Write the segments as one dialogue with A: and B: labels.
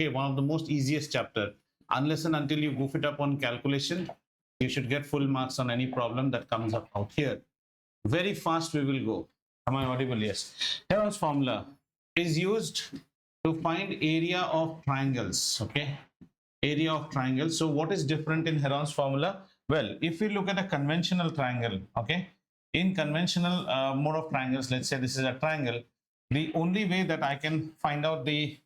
A: Okay, one of the most easiest chapter. Unless and until you goof it up on calculation, you should get full marks on any problem that comes up out here. Very fast we will go. Am I audible? Yes. Heron's formula is used to find area of triangles. Okay, area of triangles. So what is different in Heron's formula? Well, if we look at a conventional triangle, okay, in conventional mode of triangles, let's say this is a triangle. The only way that I can find out the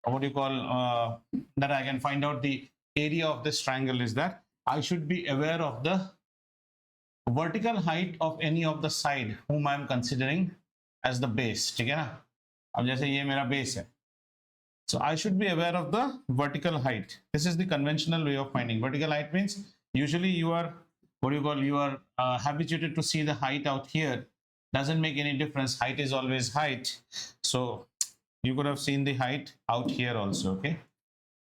A: what do you call that I can find out the area of this triangle is that I should be aware of the vertical height of any of the side whom I am considering as the base. ठीक है ना? अब जैसे ये मेरा base है. So I should be aware of the vertical height. This is the conventional way of finding. Vertical height means usually you are what do you call, you are habituated to see the height out here. Doesn't make any difference. Height is always height. So you could have seen the height out here also. Okay,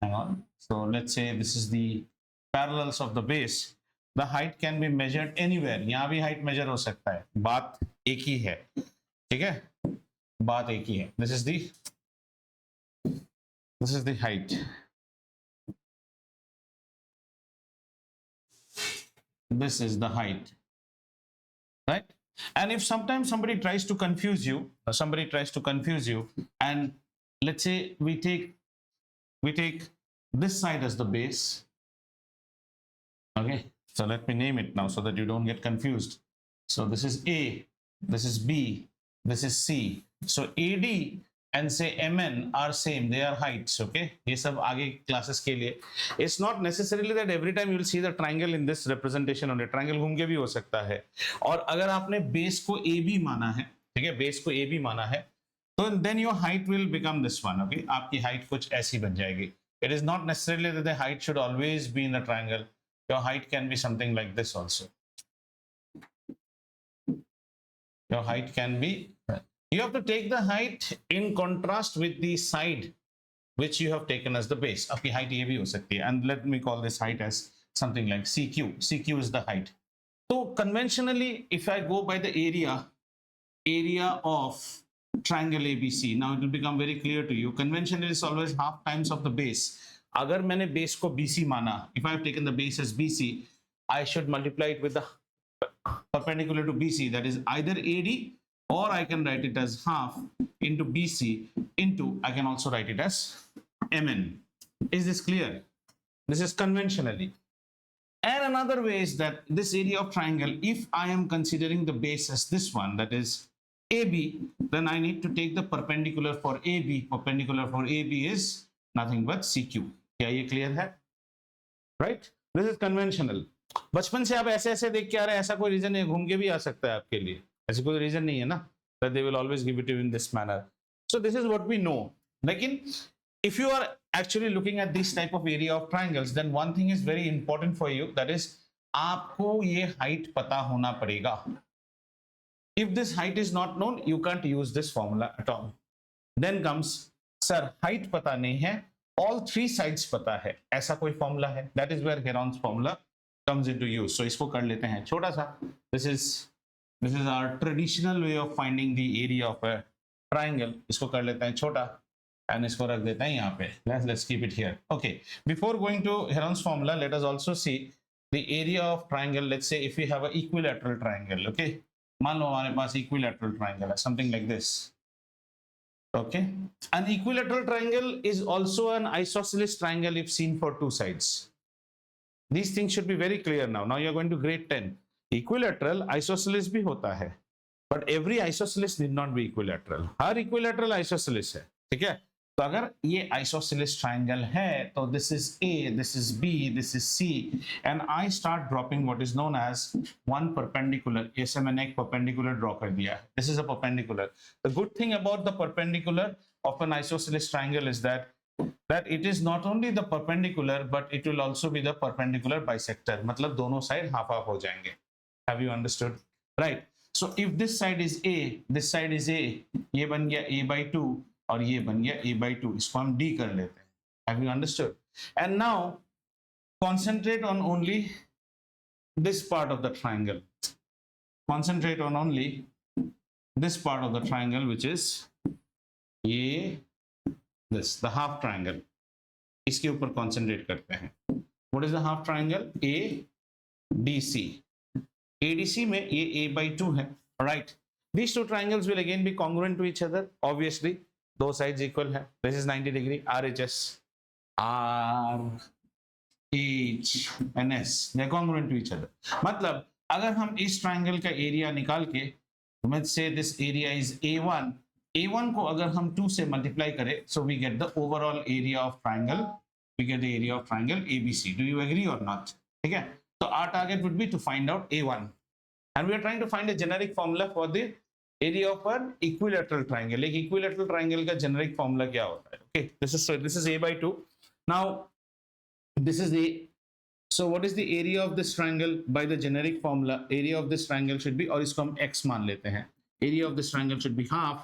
A: hang on. So let's say this is the parallels of the base. The height can be measured anywhere. यहाँ भी height measure हो सकता है. बात एक ही है. ठीक है? बात एक ही है. This is the height. This is the height, right? And if sometimes somebody tries to confuse you, and let's say we take this side as the base. Okay, so let me name it now so that you don't get confused. So this is A, this is B, this is C. So AD and say MN are same, they are heights. Okay, ये सब आगे classes के लिए. It's not necessarily that every time you will see the triangle in this representation only. Triangle घूम के भी हो सकता है. और अगर आपने base को AB माना है, ठीक है, base को AB माना है, तो then your height will become this one. Okay, आपकी height कुछ ऐसी बन जाएगी. It is not necessarily that the height should always be in the triangle. Your height can be something like this also. Your height can be. You have to take the height in contrast with the side which you have taken as the base. आपकी height ये भी हो सकती है. And let me call this height as something like CQ. CQ is the height. So conventionally, if I go by the area of triangle ABC, now it will become very clear to you. Conventionally, it's always half times of the base. अगर मैंने base को BC माना, if I have taken the base as BC, I should multiply it with the perpendicular to BC, that is either AD, or I can write it as half into BC into, I can also write it as MN. Is this clear? This is conventionally. And another way is that this area of triangle, if I am considering the base as this one, that is AB, then I need to take the perpendicular for AB. Perpendicular for AB is nothing but CQ. क्या ये clear है? Right? This is conventional. बचपन से आप ऐसे ऐसे देख के आ रहे हैं, ऐसा कोई रीजन है, घूम के भी आ सकता है आपके लिए. ऐसे कोई रीजन नहीं है ना, that they will always give it to you in this manner. So this is what we know. लेकिन if you are actually looking at this type of area of triangles, then one thing is very important for you, that is आपको ये height पता होना पड़ेगा. If this height is not known, you can't use this formula at all. Then comes, sir, height पता नहीं है, all three sides पता है, ऐसा कोई formula है. That is where Heron's formula comes into use. So इसको कर लेते हैं छोटा सा. This is our traditional way of finding the area of a triangle. इसको कर लेते हैं छोटा and इसको रख देते हैं यहाँ पे. Let's keep it here. Okay. Before going to Heron's formula, let us also see the area of triangle. Let's say if we have an equilateral triangle. Okay. मान लो हमारे पास equilateral triangle है, something like this. Okay. An equilateral triangle is also an isosceles triangle if seen for two sides. These things should be very clear now. Now you are going to grade 10. Equilateral isosceles भी होता है, but every isosceles need not be equilateral. Her equilateral isosceles है, ठीक है? तो अगर ये isosceles triangle है, तो this is A, this is B, this is C, and I start dropping what is known as one perpendicular. ऐसे मैंने एक perpendicular draw कर दिया. This is a perpendicular. The good thing about the perpendicular of an isosceles triangle is that it is not only the perpendicular, but it will also be the perpendicular bisector. मतलब दोनों side half half हो जाएंगे. Have you understood? Right. So if this side is A, this side is A, ये बन गया A by 2 और ये बन गया A by 2. इसको हम D कर लेते हैं. Have you understood? And now concentrate on only this part of the triangle. Concentrate on only this part of the triangle, which is A, this, the half triangle. इसके ऊपर concentrate करते हैं। What is the half triangle? ADC। ADC में ये A/2 है, right. These two triangles will again be congruent to each other, obviously. दो sides equal है. This is 90 degree. RHS, RH and S, they're congruent to each other. मतलब अगर हम इस triangle का area निकाल के, let's say this area is A1. A1 को अगर हम 2 से multiply करें, so we get the overall area of triangle. We get the area of triangle ABC. Do you agree or not? ठीक है? So our target would be to find out A1. And we are trying to find a generic formula for the area of an equilateral triangle. Like equilateral triangle का generic formula क्या होता है? Okay, this is A/2. Now this is the, so what is the area of this triangle by the generic formula? Area of this triangle should be, और इसको हम x मान लेते हैं. Area of this triangle should be half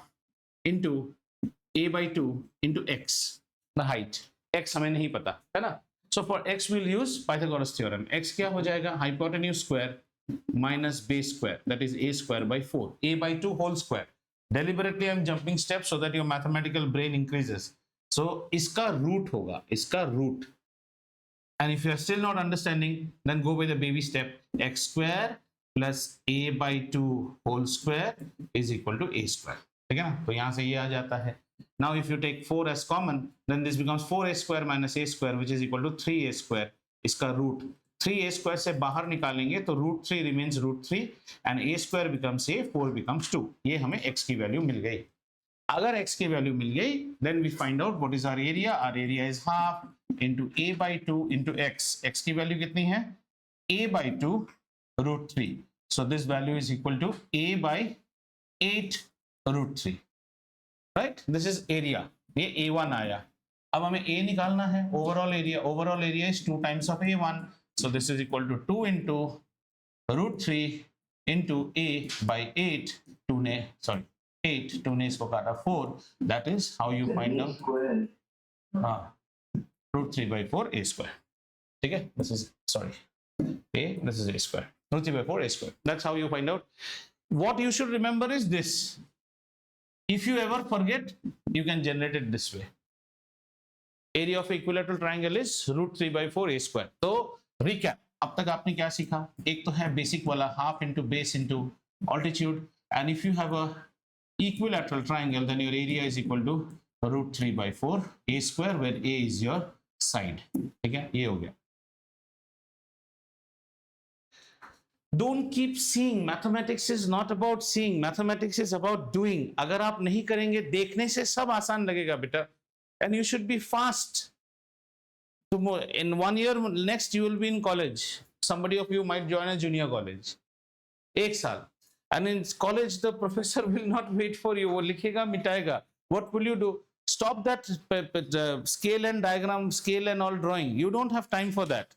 A: into A/2 into x, the height. X हमें नहीं पता है ना? So for x we'll use Pythagoras theorem. X क्या हो जाएगा? Hypotenuse square minus base square, that is a square by 4, A/2 whole square. Deliberately I'm jumping steps so that your mathematical brain increases. So इसका root होगा, इसका root. And if you are still not understanding, then go by the baby step. X square plus A/2 whole square is equal to A square. ठीक है ना? तो यहाँ से ये आ जाता है. Now if you take 4 as common, then this becomes 4A square minus A square, which is equal to 3A square. इसका root 3A square से बाहर निकालेंगे तो √3 remains √3 and A square becomes A, 4 becomes 2. ये हमें x की value मिल गई. अगर x की वैल्यू मिल गई, then we find out what is our area. Our area is half into A/2 into x. x की वैल्यू कितनी है? A/2 √3. So this value is equal to A/8 √3. Right? This is area. ये A1 आया. अब हमें A निकालना है. Overall area. Overall area is 2 times of A1. So this is equal to 2 into √3 into A/8. 2 ने, sorry, 8. 2 ने इसको काटा 4. That is how you find out. √3/4 A square. ठीक है? This is, sorry, this is A square. √3/4 A square. That's how you find out. What you should remember is this. If you ever forget, you can generate it this way. Area of equilateral triangle is √3/4 A square. तो recap, अब तक आपने क्या सीखा? एक तो है basic वाला half into base into altitude, and if you have a equilateral triangle, then your area is equal to √3/4 A square, where A is your side. ठीक है? ये हो गया. Don't keep seeing. Mathematics is not about seeing. Mathematics is about doing. अगर आप नहीं करेंगे, देखने से सब आसान लगेगा बेटा. And you should be fast. In 1 year next you will be in college. Somebody of you might join a junior college. एक साल. And in college the professor will not wait for you. वो लिखेगा, मिटाएगा. What will you do? Stop that scale and diagram, scale and all drawing. You don't have time for that.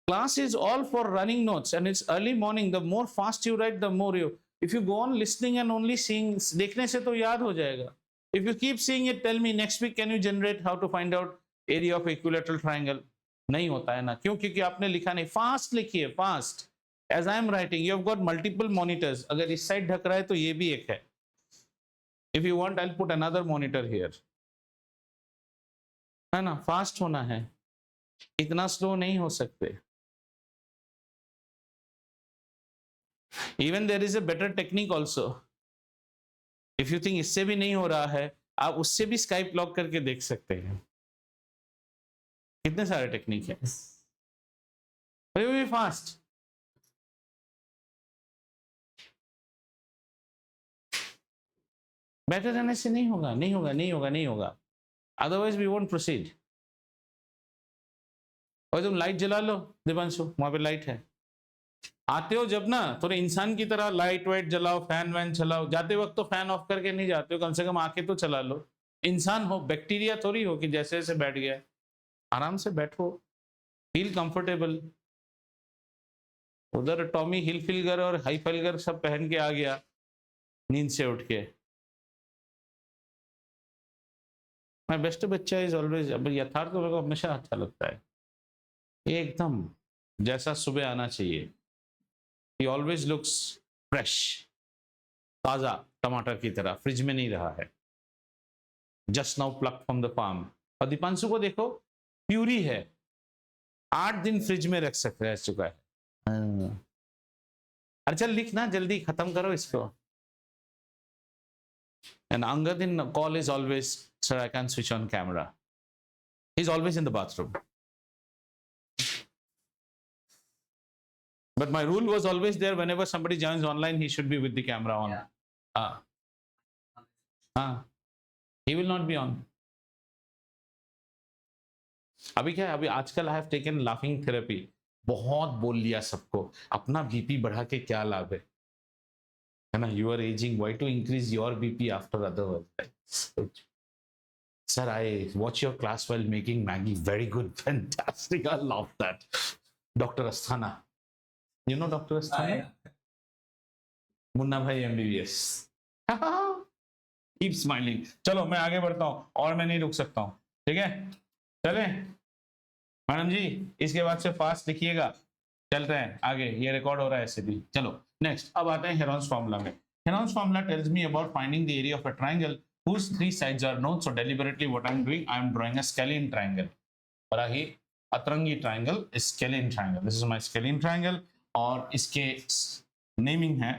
A: Class is all for running notes, and it's early morning. The more fast you write, the more you. If you go on listening and only seeing, देखने से तो याद हो जाएगा. If you keep seeing it, tell me next week, can you generate how to find out area of equilateral triangle? नहीं होता है ना. क्यों? क्योंकि आपने लिखा नहीं. Fast लिखिए, fast. As I am writing, you have got multiple monitors. अगर इस साइड ढक रहा है तो ये भी एक है. If you want, I'll put another monitor here. है ना? Fast होना है. इतना slow नहीं हो सकते. Even there is a better technique also. If you think इससे भी नहीं हो रहा है, आप उससे भी Skype लॉग करके देख सकते हैं. कितने सारे टेक्निक है. Very fast. बेटर रहने से नहीं होगा, नहीं होगा, नहीं होगा, नहीं होगा. Otherwise we won't proceed. और तुम लाइट जला लो दिवांशु, वहां पे लाइट है. आते हो जब ना, थोड़े इंसान की तरह लाइट वाइट जलाओ, फैन वैन चलाओ. जाते वक्त तो फैन ऑफ करके नहीं जाते हो, कम से कम आके तो चला लो. इंसान हो, बैक्टीरिया थोड़ी हो कि जैसे जैसे बैठ गया. आराम से बैठो, फील कंफर्टेबल. उधर टॉमी हिलफिगर और हाईफिगर सब पहन के आ गया नींद से उठ के. माय बेस्ट बच्चा इज ऑलवेज, अब यथार्थ मेरे को हमेशा अच्छा लगता है. एकदम जैसा सुबह आना चाहिए. He always looks fresh, ताजा टमाटर की तरह, फ्रिज में नहीं रहा है. Just now plucked from the farm. और दीपांशु को देखो, प्यूरी है, 8 दिन फ्रिज में रख सकते रह चुका है। अरे चल लिख ना, जल्दी खत्म करो इसको। And Angad in call is always, sir, I can switch on camera. He's always in the bathroom. But my rule was always there, whenever somebody joins online, he should be with the camera on. Yeah. He will not be on. अभी क्या है, अभी आजकल I have taken laughing therapy. बहुत बोल लिया सबको, अपना बीपी बढ़ा के क्या लाभ है ना? You are ageing, why to increase your BP after other? Sir, I watch your class while making Maggie. Very good, fantastic. I love that. Dr. Asthana. You know Dr. Asthana? Munna भाई MBBS. Keep smiling. चलो मैं आगे बढ़ता हूँ, और मैं नहीं रुक सकता हूँ, ठीक है? चलें मैडम जी, इसके बाद से फास्ट लिखिएगा। चलते हैं आगे, ये रिकॉर्ड हो रहा है ऐसे भी। चलो नेक्स्ट, अब आते हैं हेरॉन्स फॉर्मूला में। Heron's formula tells me about finding the area of a triangle whose 3 sides are known. So deliberately what I'm doing, I'm drawing a scalene triangle. बड़ा ही अतरंगी triangle, scalene triangle. This is my scalene triangle, और इसके naming है,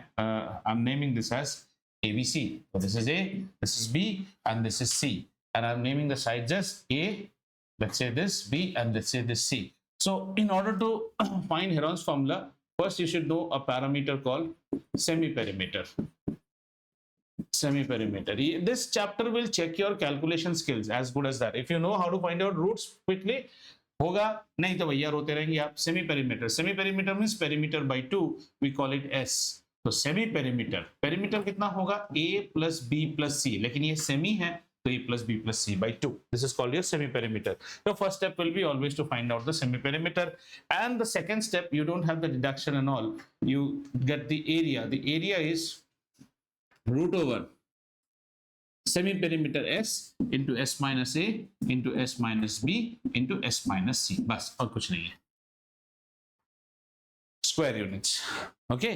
A: I'm naming this as ABC. So this is A, this is B, and this is C. And I'm naming the sides as A, let's say this, B, and let's say this C. So in order to find Heron's formula, first you should know a parameter called semi-perimeter. Semi-perimeter. This chapter will check your calculation skills, as good as that. If you know how to find out roots quickly, होगा, नहीं तो भैया रोते रहेंगे आप। Semi-perimeter. Semi-perimeter means perimeter by 2. We call it S. तो semi-perimeter. Perimeter कितना होगा? A plus B plus C. लेकिन ये semi है, तो A plus B plus C by 2. This is called your semi-perimeter. The first step will be always to find out the semi-perimeter. And the second step, you don't have the deduction and all. You get the area. The area is root over semi-perimeter S into S minus A into S minus B into S minus C. बस और कुछ नहीं है. Square units. Okay.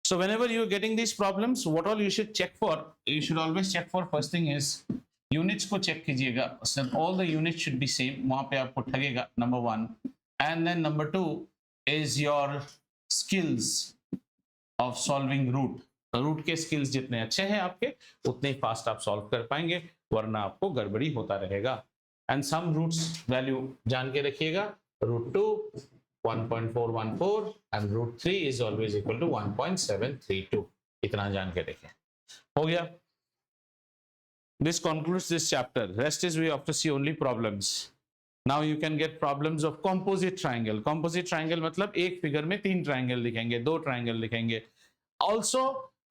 A: So whenever you're getting these problems, what all you should check for? You should always check for, first thing is units को check कीजिएगा. So all the units should be same. वहाँ पे आपको ठगेगा, number 1. And then number 2 is your skills of solving root. Root के skills जितने अच्छे हैं आपके, उतने ही फास्ट आप सॉल्व कर पाएंगे, वरना आपको गड़बड़ी होता रहेगा। एंड सम रूट्स वैल्यू जान के रखिएगा, root 2 1.414 and root 3 is always equal to 1.732। इतना जान के रखें, हो गया। This concludes this chapter. Rest is we have to see only problems. Now you can get problems of composite triangle. Composite triangle मतलब एक फिगर में 3 ट्राइंगल लिखेंगे, 2 ट्राइंगल लिखेंगे। Also,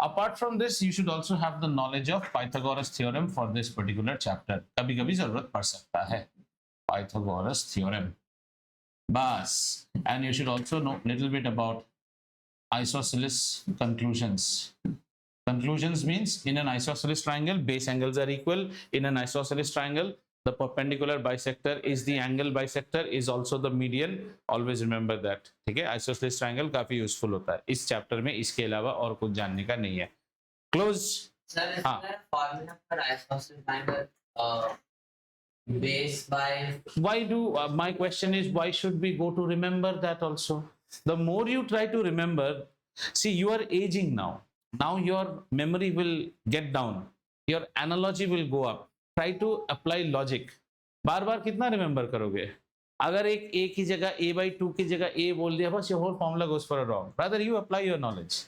A: apart from this, you should also have the knowledge of Pythagoras theorem for this particular chapter. कभी-कभी जरूरत पड़ सकता है Pythagoras theorem. बस, and you should also know little bit about isosceles conclusions. Conclusions means in an isosceles triangle, base angles are equal. In an isosceles triangle, the perpendicular bisector is the angle bisector is also the median. Always remember that. ठीक है, isosceles triangle काफी useful होता है इस chapter में, इसके अलावा और कुछ जानने का नहीं है। Close.
B: Sir, formula for isosceles triangle base by
A: why do my question is, why should we go to remember that also? The more you try to remember, see, you are aging now your memory will get down, your analogy will go up. Try to apply logic. बार बार कितना remember करोगे? अगर एक ही जगह a by 2 की जगह a बोल दिया, बस your whole formula goes for a wrong. Rather you apply your knowledge.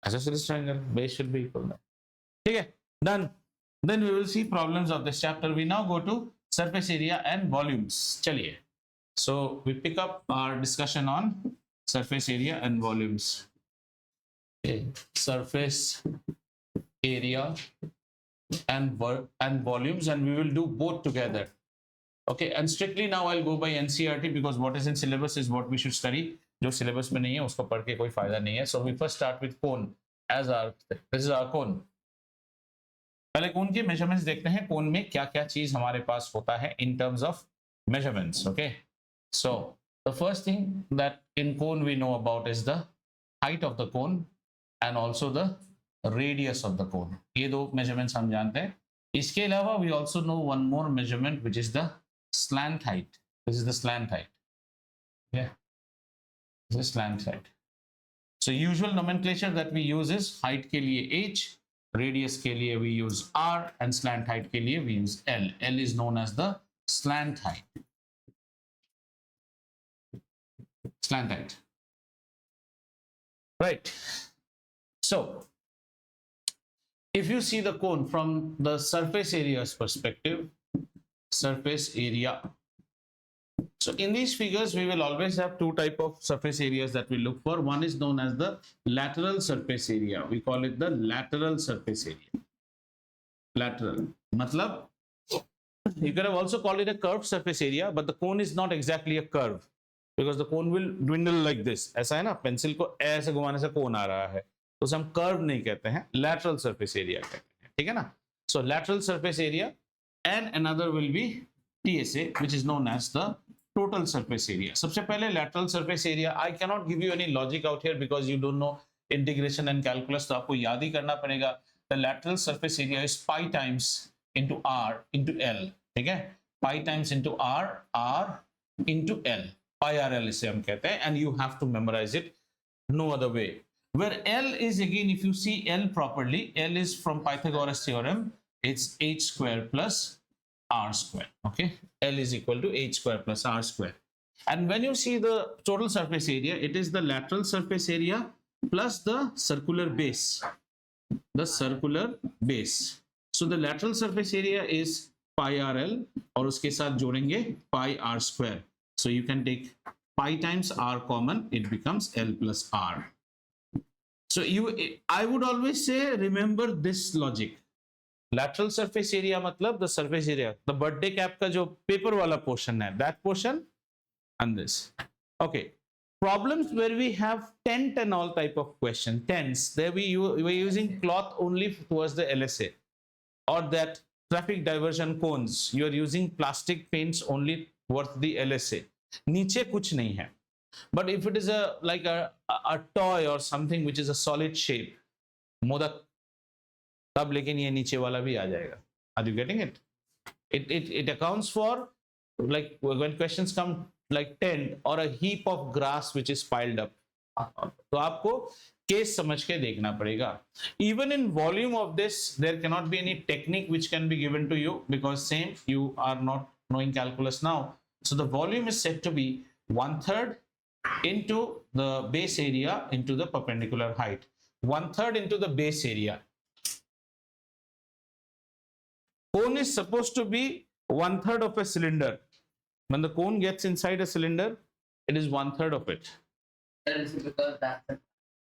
A: Isosceles triangle base should be equal. ठीक है, done. Then we will see problems of this chapter. We now go to surface area and volumes. चलिए. So we pick up our discussion on surface area and volumes. Okay. Surface area and volumes, and we will do both together. Okay, and strictly now I'll go by NCERT because what is in syllabus is what we should study. जो syllabus में नहीं है उसको पढ़ के कोई फायदा नहीं है. So we first start with cone as our, this is our cone. पहले cone के measurements देखते हैं, cone में क्या क्या चीज हमारे पास होता है in terms of measurements. Okay, so the first thing that in cone we know about is the height of the cone and also the radius of the cone. ये दो measurements हम जानते हैं. इसके अलावा we also know one more measurement which is the slant height. This is the slant height. Yeah, this is slant height. So usual nomenclature that we use is height के लिए h, radius के लिए we use r, and slant height के लिए we use l. L is known as the slant height. Slant height. Right. So if you see the cone from the surface area's perspective, surface area. So in these figures, we will always have two type of surface areas that we look for. One is known as the lateral surface area. We call it the lateral surface area. Lateral. Matlab, you could have also called it a curved surface area, but the cone is not exactly a curve because the cone will dwindle like this. ऐसा है ना, pencil को ऐसे घुमाने से cone आ रहा है, तो उसे हम curve नहीं कहते हैं, lateral surface area कहते हैं, ठीक है ना? So lateral surface area, and another will be TSA, which is known as the total surface area. सबसे पहले lateral surface area, I cannot give you any logic out here because you don't know integration and calculus, तो आपको याद ही करना पड़ेगा. The lateral surface area is pi times into r into l, ठीक है? Pi times into r into l. Pi RL इसे हम कहते हैं, and you have to memorize it, no other way. Where L is, again, if you see L properly, L is from Pythagoras theorem, it's h square plus r square. Okay, L is equal to h square plus r square. And when you see the total surface area, it is the lateral surface area plus the circular base. The circular base. So the lateral surface area is pi RL, और उसके साथ जोड़ेंगे pi r square. So you can take pi times r common, it becomes L plus r. So I would always say, remember this logic. Lateral surface area मतलब the surface area, the birthday cap का जो paper वाला portion है, that portion and this. Okay. Problems where we have tent and all type of question, tents, there we're using cloth only towards the LSA, or that traffic diversion cones, you are using plastic paints only towards the LSA. नीचे कुछ नहीं है. But if it is like a toy or something which is a solid shape, modak, तब लेकिन ये नीचे वाला भी आ जाएगा. Are you getting it? It accounts for, like when questions come like tent or a heap of grass which is piled up, तो आपको case समझ के देखना पड़ेगा. Even in volume of this, there cannot be any technique which can be given to you because same, you are not knowing calculus now. So the volume is said to be 1/3 into the base area into the perpendicular height. 1/3 into the base area. Cone is supposed to be 1/3 of a cylinder. When the cone gets inside a cylinder, it is 1/3 of it.
B: That is because that's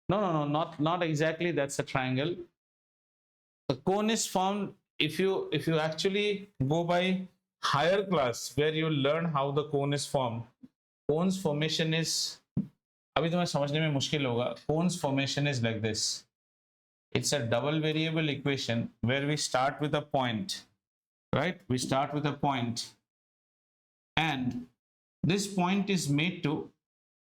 A: No, not exactly. That's a triangle. The cone is formed if you actually go by higher class where you learn how the cone is formed. Cone's formation is, अभी तुम्हें समझने में मुश्किल होगा. Cone's formation is like this. It's a double variable equation where we start with a point, right? We start with a point, and this point is made to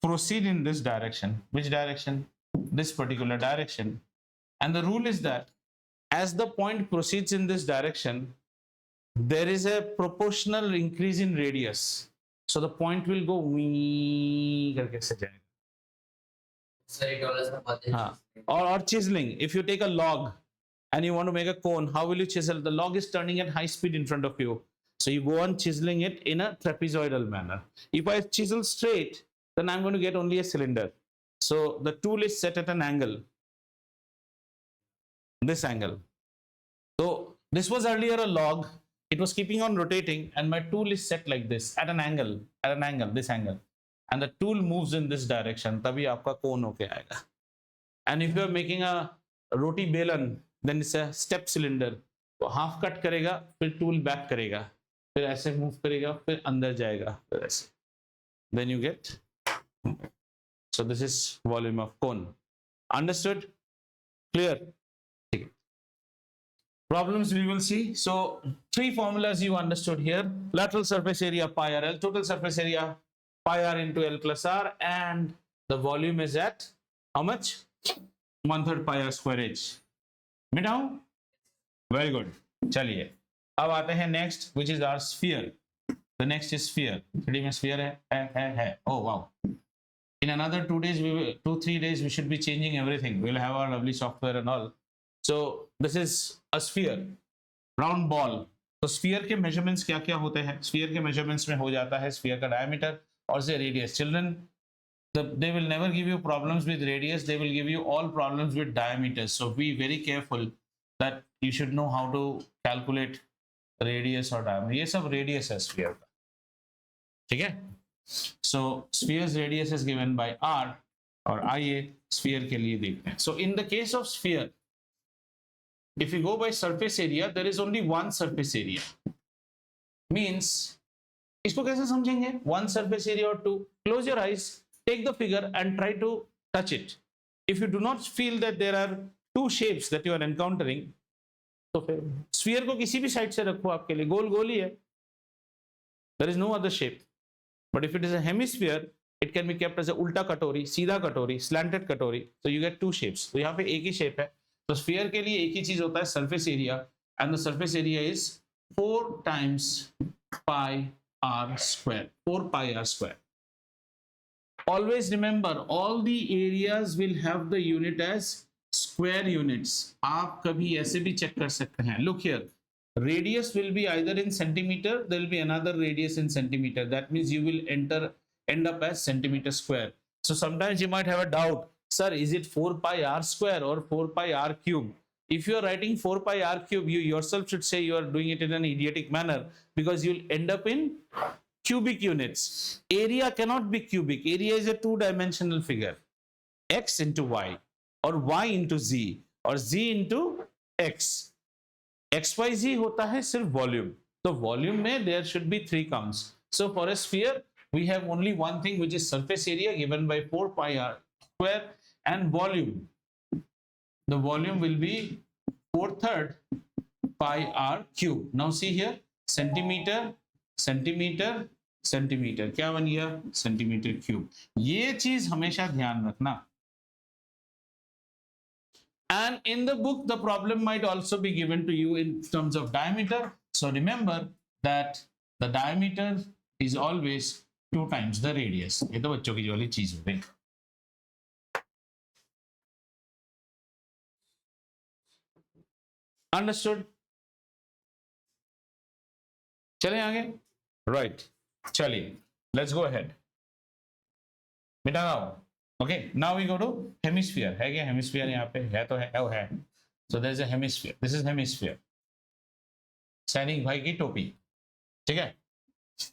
A: proceed in this direction. Which direction? This particular direction. And the rule is that as the point proceeds in this direction, there is a proportional increase in radius. So the point will go wee करके ऐसे जाएगा. हाँ. Or chiseling. If you take a log and you want to make a cone, how will you chisel? The log is turning at high speed in front of you. So you go on chiseling it in a trapezoidal manner. If I chisel straight, then I'm going to get only a cylinder. So the tool is set at an angle. This angle. So this was earlier a log. It was keeping on rotating, and my tool is set like this at an angle, this angle, and the tool moves in this direction. तभी आपका cone होके आएगा. And if you are making a roti belan, then it's a step cylinder. तो half cut करेगा, फिर tool back करेगा, फिर ऐसे move करेगा, फिर अंदर जाएगा, फिर ऐसे. Then you get. So this is volume of cone. Understood? Clear? Okay. Problems we will see. So 3 formulas you understood here. Lateral surface area pi RL, total surface area pi r into L plus r, and the volume is at how much? 1/3 pi r square h. Me now? Very good. चलिए. अब आते हैं next, which is our sphere. The next is sphere. 3D में sphere है. Oh wow. In another 2 days, 2-3 days, we should be changing everything. We'll have our lovely software and all. So this is a sphere, round ball. तो sphere के measurements क्या क्या होते हैं? Sphere के measurements में हो जाता है sphere का diameter और से radius. Children, they will never give you problems with radius. They will give you all problems with diameters. So be very careful that you should know how to calculate radius or diameter. ये सब radius है sphere का, ठीक है? So sphere's radius is given by r, और आइए sphere के लिए देखते हैं. So in the case of sphere, if you go by surface area, there is only one surface area. Means इसको कैसे समझेंगे? One surface area or two. Close your eyes, take the figure and try to touch it. If you do not feel that there are two shapes that you are encountering, तो फिर sphere को किसी भी side से रखो, आपके लिए गोल गोल ही है. There is no other shape. But if it is a hemisphere, it can be kept as a ulta katori, सीधा कटोरी, slanted कटोरी. So you get two shapes. तो यहाँ पे एक ही shape है. तो sphere के लिए एक ही चीज होता है, surface area, and the surface area is 4 times pi r square. 4 pi r square. Always remember, all the areas will have the unit as square units. आप कभी ऐसे भी check कर सकते हैं. Look here. Radius will be either in centimeter, there will be another radius in centimeter. That means you will end up as centimeter square. So sometimes you might have a doubt, sir, is it 4 pi r square or 4 pi r cube? If you are writing 4 pi r cube, you yourself should say you are doing it in an idiotic manner, because you'll end up in cubic units. Area cannot be cubic. Area is a two-dimensional figure. X into y, or y into z, or z into x. XYZ होता है सिर्फ volume. तो volume में there should be 3 counts. So for a sphere, we have only one thing, which is surface area given by 4 pi r square, and volume. The volume will be 4/3 pi r cube. Now see here, centimeter, centimeter, centimeter. क्या बन गया? Centimeter cube. ये चीज हमेशा ध्यान रखना. And in the book, the problem might also be given to you in terms of diameter. So remember that the diameter is always 2 times the radius. ये तो बच्चों की वाली चीज हो गई. Understood? चलें आगे? Right. चलिए. Let's go ahead. बेटा आओ. Okay, now we go to hemisphere. है क्या hemisphere यहाँ पे? है तो है. Oh, है. So there is a hemisphere. This is hemisphere. सैनिक भाई की टोपी. ठीक है?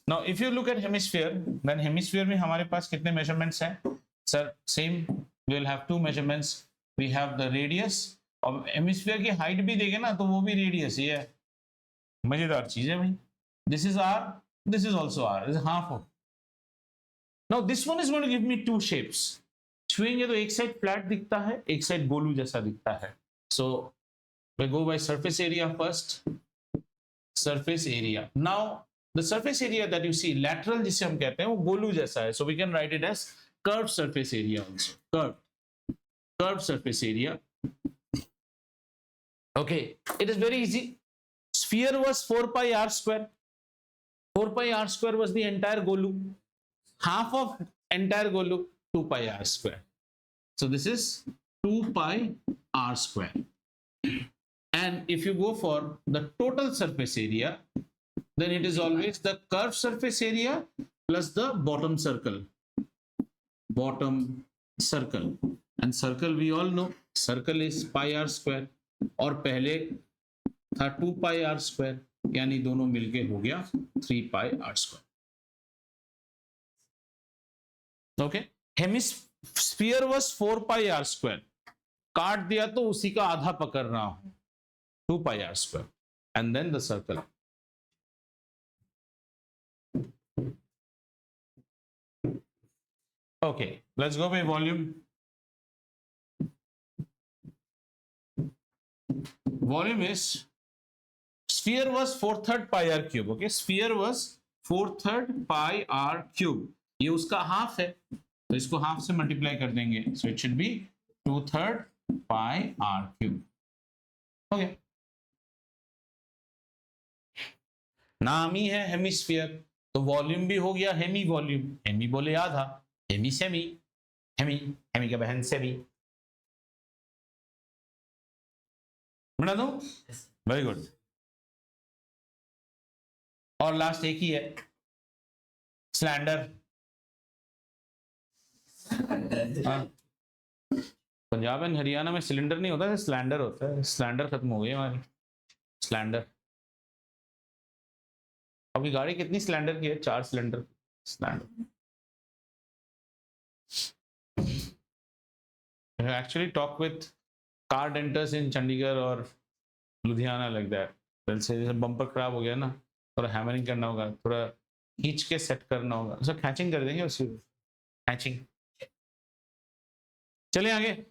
A: Now if you look at hemisphere, then hemisphere में हमारे पास कितने measurements हैं? Sir, same. We will have 2 measurements. We have the radius. और hemisphere की height भी देंगे ना, तो वो भी radius ही है. मजेदार चीज है भाई. This is r. This is also r. This is half of. Now this one is going to give me 2 shapes. छुएंगे तो एक साइड फ्लैट दिखता है, एक साइड गोलू जैसा दिखता है. So we go by surface area first. Surface area. Now the surface area that you see lateral, जिसे हम कहते हैं, वो गोलू जैसा है. So we can write it as curve surface area also. Curve surface area. Okay, it is very easy. Sphere was 4 pi r square. 4 pi r square was the entire golu. Half of entire golu, 2 pi r square. So this is 2 pi r square. And if you go for the total surface area, then it is always the curved surface area plus the bottom circle. Bottom circle. And circle we all know, circle is pi r square. और पहले था 2 pi r square, यानी दोनों मिलके हो गया 3 pi r square. Okay? Hemisphere was 4 pi r square. काट दिया तो उसी का आधा पकड़ रहा हूं, 2 pi r square, and then the circle. Okay, let's go by volume. Volume is, sphere was 4/3 pi r cube. Okay, sphere was 4/3 pi r cube. ये उसका हाफ है, तो इसको हाफ से मल्टीप्लाई कर देंगे. So it should be 2/3 pi r cube. Okay, नाम ही है हेमिस्फीयर, तो वॉल्यूम भी हो गया हेमी वॉल्यूम, हेमी बोले आधा, हेमी सेमी, हेमी हेमी का बहन सेमी, बना दो, वेरी गुड। और लास्ट एक ही है, स्लैंडर। पंजाब एंड हरियाणा में सिलेंडर नहीं होता है, स्लैंडर होता है। स्लैंडर खत्म हो गई हमारी, स्लैंडर। अभी गाड़ी कितनी सिलेंडर की है? 4 cylinder cylinder. Actually talk with car denters in Chandigarh और लुधियाना लाइक दैट। जैसे बम्पर खराब हो गया ना, थोड़ा हैमरिंग करना होगा, थोड़ा खींच के सेट करना होगा, उसको कैचिंग कर देंगे, उसी कैचिंग। चलिए आगे,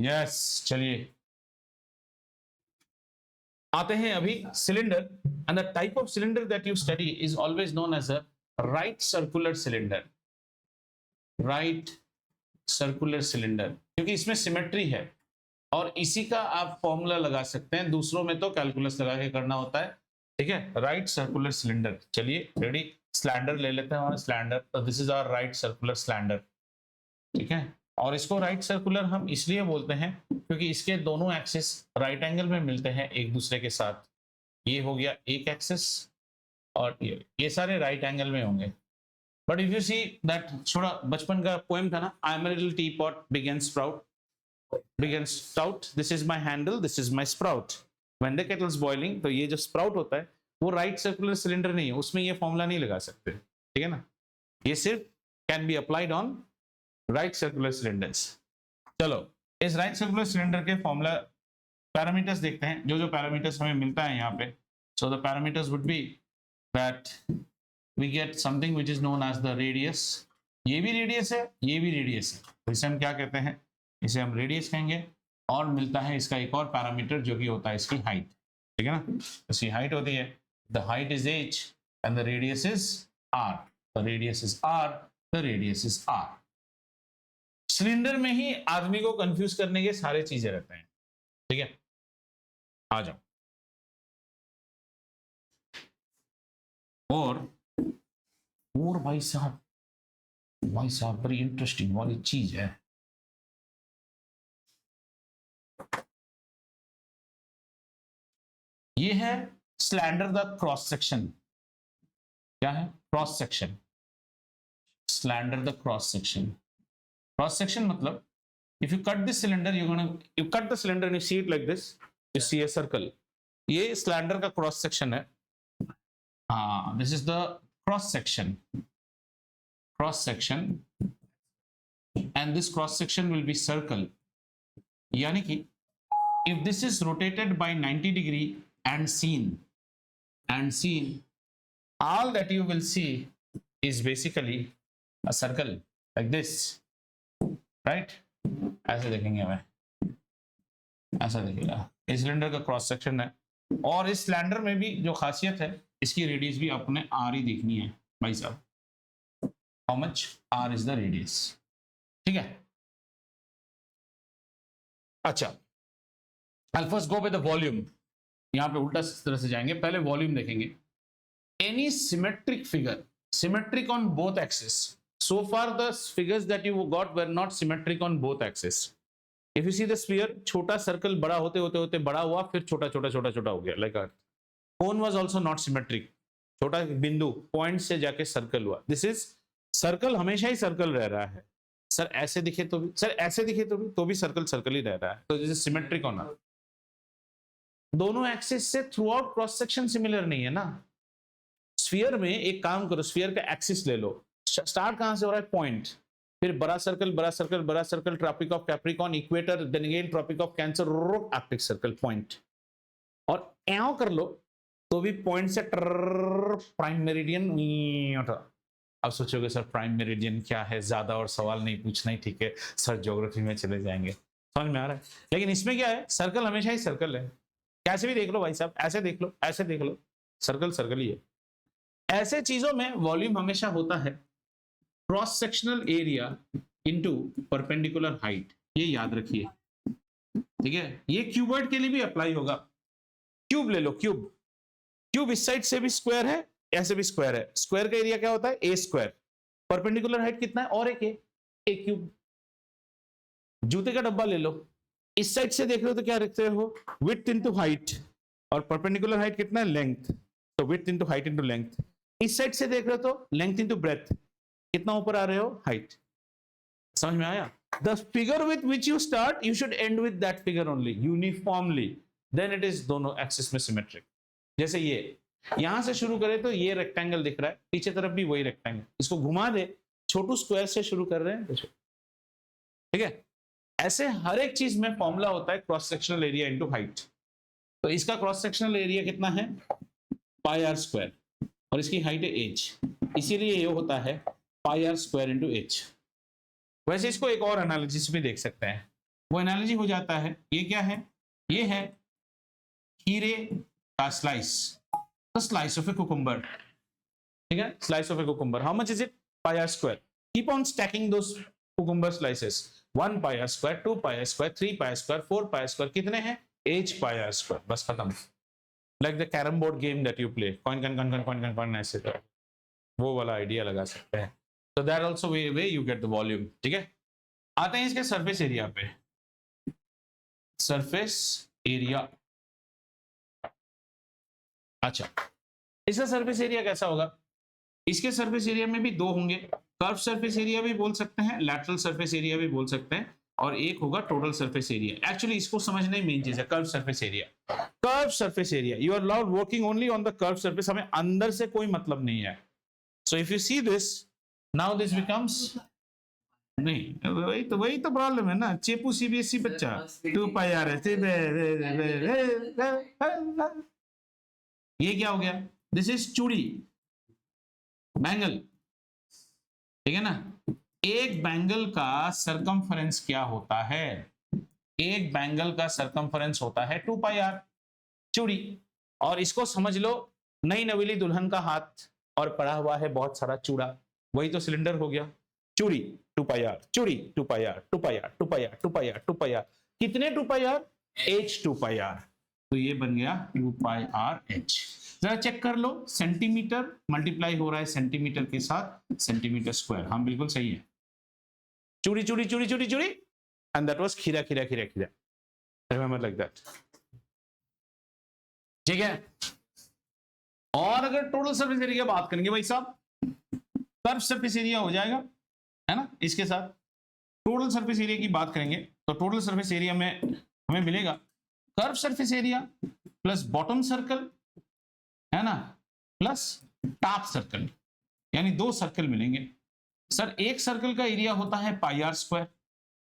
A: यस चलिए आते हैं अभी cylinder. And the type of cylinder that you study is always known as a right circular cylinder. Right circular cylinder, क्योंकि इसमें सिमेट्री है और इसी का आप फॉर्मूला लगा सकते हैं। दूसरों में तो कैलकुलस लगा के करना होता है, ठीक है। राइट सर्कुलर सिलेंडर, चलिए रेडी। स्लैंडर ले लेते हैं हमारा स्लैंडर, तो this is our right circular cylinder, ठीक है। और इसको राइट सर्कुलर हम इसलिए बोलते हैं क्योंकि इसके दोनों एक्सिस राइट एंगल में मिलते हैं एक दूसरे के साथ। ये हो गया एक एक्सिस और ये सारे राइट एंगल में होंगे। But if you see that, थोड़ा बचपन का पोएम था ना, I am a little teapot began sprout, began sprout, this is my handle, this is my sprout, when the kettle is boiling. तो ये जो स्प्राउट होता है वो राइट सर्कुलर सिलेंडर नहीं है, उसमें ये फॉर्मूला नहीं लगा सकते, ठीक है ना। ये सिर्फ can be applied on right circular cylinders. चलो इस राइट सर्कुलर सिलेंडर के फॉर्मूला पैरामीटर्स देखते हैं, जो जो पैरामीटर्स हमें मिलता है यहाँ पे। So the parameters would be that we get something which is known as the radius. ये भी रेडियस है, ये भी रेडियस है, तो इसे हम क्या कहते हैं? इसे हम रेडियस कहेंगे। और मिलता है इसका एक और पैरामीटर जो कि होता है इसकी हाइट, ठीक है ना। इसकी हाइट होती है, the height is h and the radius is r, the radius is r, the radius is r। Cylinder में ही आदमी को कंफ्यूज करने के सारे चीजें रहते हैं, ठीक है। आ जाओ। और भाई साहब बड़ी इंटरेस्टिंग वाली चीज है। ये है स्लैंडर द क्रॉस सेक्शन। क्या है? Cross section. Slander the cross section. Cross section मतलब if you cut this cylinder, you cut the cylinder and you see it like this, you see a circle. ये slander का cross section है। हाँ, this is the cross section, and this cross section will be circle. यानी कि if this is rotated by 90 degree and seen, all that you will see is basically a circle like this, right? ऐसे देखेंगे हमें, ऐसा दिखेगा। इस cylinder का cross section है और इस सिलेंडर में भी जो खासियत है, इसकी रेडियस भी अपने आर ही देखनी है भाई साहब। How much are is the radius, ठीक है। अच्छा, I'll first go with the volume. यहाँ पे उल्टा इस तरह से जाएंगे, पहले वॉल्यूम देखेंगे। Any symmetric figure, symmetric on both axes. So far the figures that you got were not symmetric on both axes. If you see the sphere, छोटा सर्कल बड़ा होते होते बड़ा हुआ, फिर छोटा हो गया, like Earth. Cone was also not symmetric. छोटा बिंदु पॉइंट से जाके सर्कल हुआ। This is सर्कल हमेशा ही सर्कल रह रहा है। सर ऐसे दिखे तो भी, सर ऐसे दिखे तो भी सर्कल ही रह रहा है। तो जैसे सिमेट्रिक होना, दोनों एक्सिस से through out cross section similar नहीं है ना। स्फीयर में एक काम करो, स्फीयर का एक्सिस ले लो, स्टार्ट कहां से हो रहा है? पॉइंट, फिर बड़ा circle, Tropic of Capricorn, equator, then again Tropic of Cancer, Arctic Circle, point. और ऐं कर लो तो भी पॉइंट से प्राइम मेरिडियन। अब सोचोगे सर प्राइम मेरिडियन क्या है, ज्यादा और सवाल नहीं पूछना ही ठीक है सर, ज्योग्राफी में चले जाएंगे, समझ में आ रहा है। लेकिन इसमें क्या है, सर्कल हमेशा ही सर्कल है, कैसे भी देख लो भाई साहब, ऐसे देख लो, ऐसे देख लो, सर्कल ही है। ऐसे चीजों में वॉल्यूम हमेशा होता है cross sectional area into perpendicular height, ये याद रखिए, ठीक है। ये क्यूबॉइड के लिए भी अप्लाई होगा। क्यूब ले लो, क्यूब इस साइड से भी स्क्वायर है, ऐसे भी स्क्वायर है, स्क्वायर का एरिया क्या होता है ए स्क्वायर, परपेंडिकुलर हाइट कितना है और एक ए क्यूब। जूते का डब्बा ले लो, इस साइड से देख रहे हो तो क्या रखते हो, विड्थ इनटू हाइट, और परपेंडिकुलर हाइट कितना है लेंथ, तो width into height into length. इस साइड से देख रहे हो तो लेंथ इनटू ब्रेथ, कितना ऊपर आ रहे हो, हाइट। समझ में आया? The figure with which you start you should end with that figure only uniformly, then it is दोनों एक्सिस में सिमेट्रिक। जैसे ये यहां से शुरू करें तो ये रेक्टेंगल दिख रहा है, पीछे तरफ भी वही रेक्टेंगल, इसको घुमा दे, छोटू स्क्वायर से शुरू कर रहे हैं, ठीक है। ऐसे हर एक चीज में फॉर्मूला होता है cross sectional area into height. तो इसका क्रॉस सेक्शनल एरिया कितना है, पाई आर स्क्वायर, और इसकी हाइट है एच, इसीलिए ये होता है पाई आर स्क्वायर इनटू एच। वैसे इसको एक और एनालिसिस भी देख सकते हैं, वो एनालॉजी हो जाता है, ये क्या है, ये है खीरे का slice, the slice of a cucumber, ठीक है, slice of a cucumber, how much is it, pi r square. Keep on stacking those cucumber slices, 1 pi r square, 2 pi r square, 3 pi r square, 4 pi r square, कितने हैं, h pi r square, बस खत्म। Like the carrom board game that you play, coin ऐसे कर, वो वाला idea लगा सकते हैं। तो that also way you get the volume, ठीक है। आते हैं इसके सरफेस एरिया पे, सरफेस एरिया। अच्छा, इसका सरफेस एरिया कैसा होगा, इसके सरफेस एरिया में भी दो होंगे, कर्व सरफेस एरिया भी बोल सकते हैं, लैटरल सरफेस एरिया भी बोल सकते हैं, और एक होगा टोटल सरफेस एरिया। एक्चुअली इसको समझना ही मेन चीज है, curve surface area. Curve surface area, you are allowed working only on the curve surface, हमें अंदर से कोई मतलब नहीं है। So if you see this, now this becomes, नहीं वही तो प्रॉब्लम है ना, चेपू सीबीएसई बच्चा, 2 पाई आर है, ये क्या हो गया, दिस इज चूड़ी, बैंगल, ठीक है ना। एक बैंगल का सरकमफरेंस क्या होता है, एक बैंगल का सरकमफरेंस होता है 2 पाई आर, चूड़ी। और इसको समझ लो, नई नवेली दुल्हन का हाथ और पड़ा हुआ है बहुत सारा चूड़ा, वही तो सिलेंडर हो गया, चूड़ी 2 पाई आर, चूड़ी 2 pi r, 2 pi r, 2 pi r, 2 pi r, 2 pi r, कितने 2 pi r, h 2 pi r, तो ये बन गया 2 पाई आर h। जरा चेक कर लो, सेंटीमीटर मल्टीप्लाई हो रहा है सेंटीमीटर के साथ सेंटीमीटर स्क्वायर, हम बिल्कुल सही है, चूड़ी चूड़ी चूड़ी चूड़ी चूड़ी, एंड दैट वाज खीरा खीरा खीरा खीरा, रिमेंबर लाइक दैट, ठीक है। और अगर टोटल सरफेस एरिया की बात करेंगे भाई साहब, कर्व सरफेस एरिया हो जाएगा, है ना, इसके साथ टोटल सरफेस एरिया की बात करेंगे तो टोटल सरफेस एरिया में हमें मिलेगा curve surface area plus bottom circle, है ना, प्लस टॉप सर्कल, यानी 2 सर्कल मिलेंगे। सर एक सर्कल का एरिया होता है पाई आर स्क्वायर,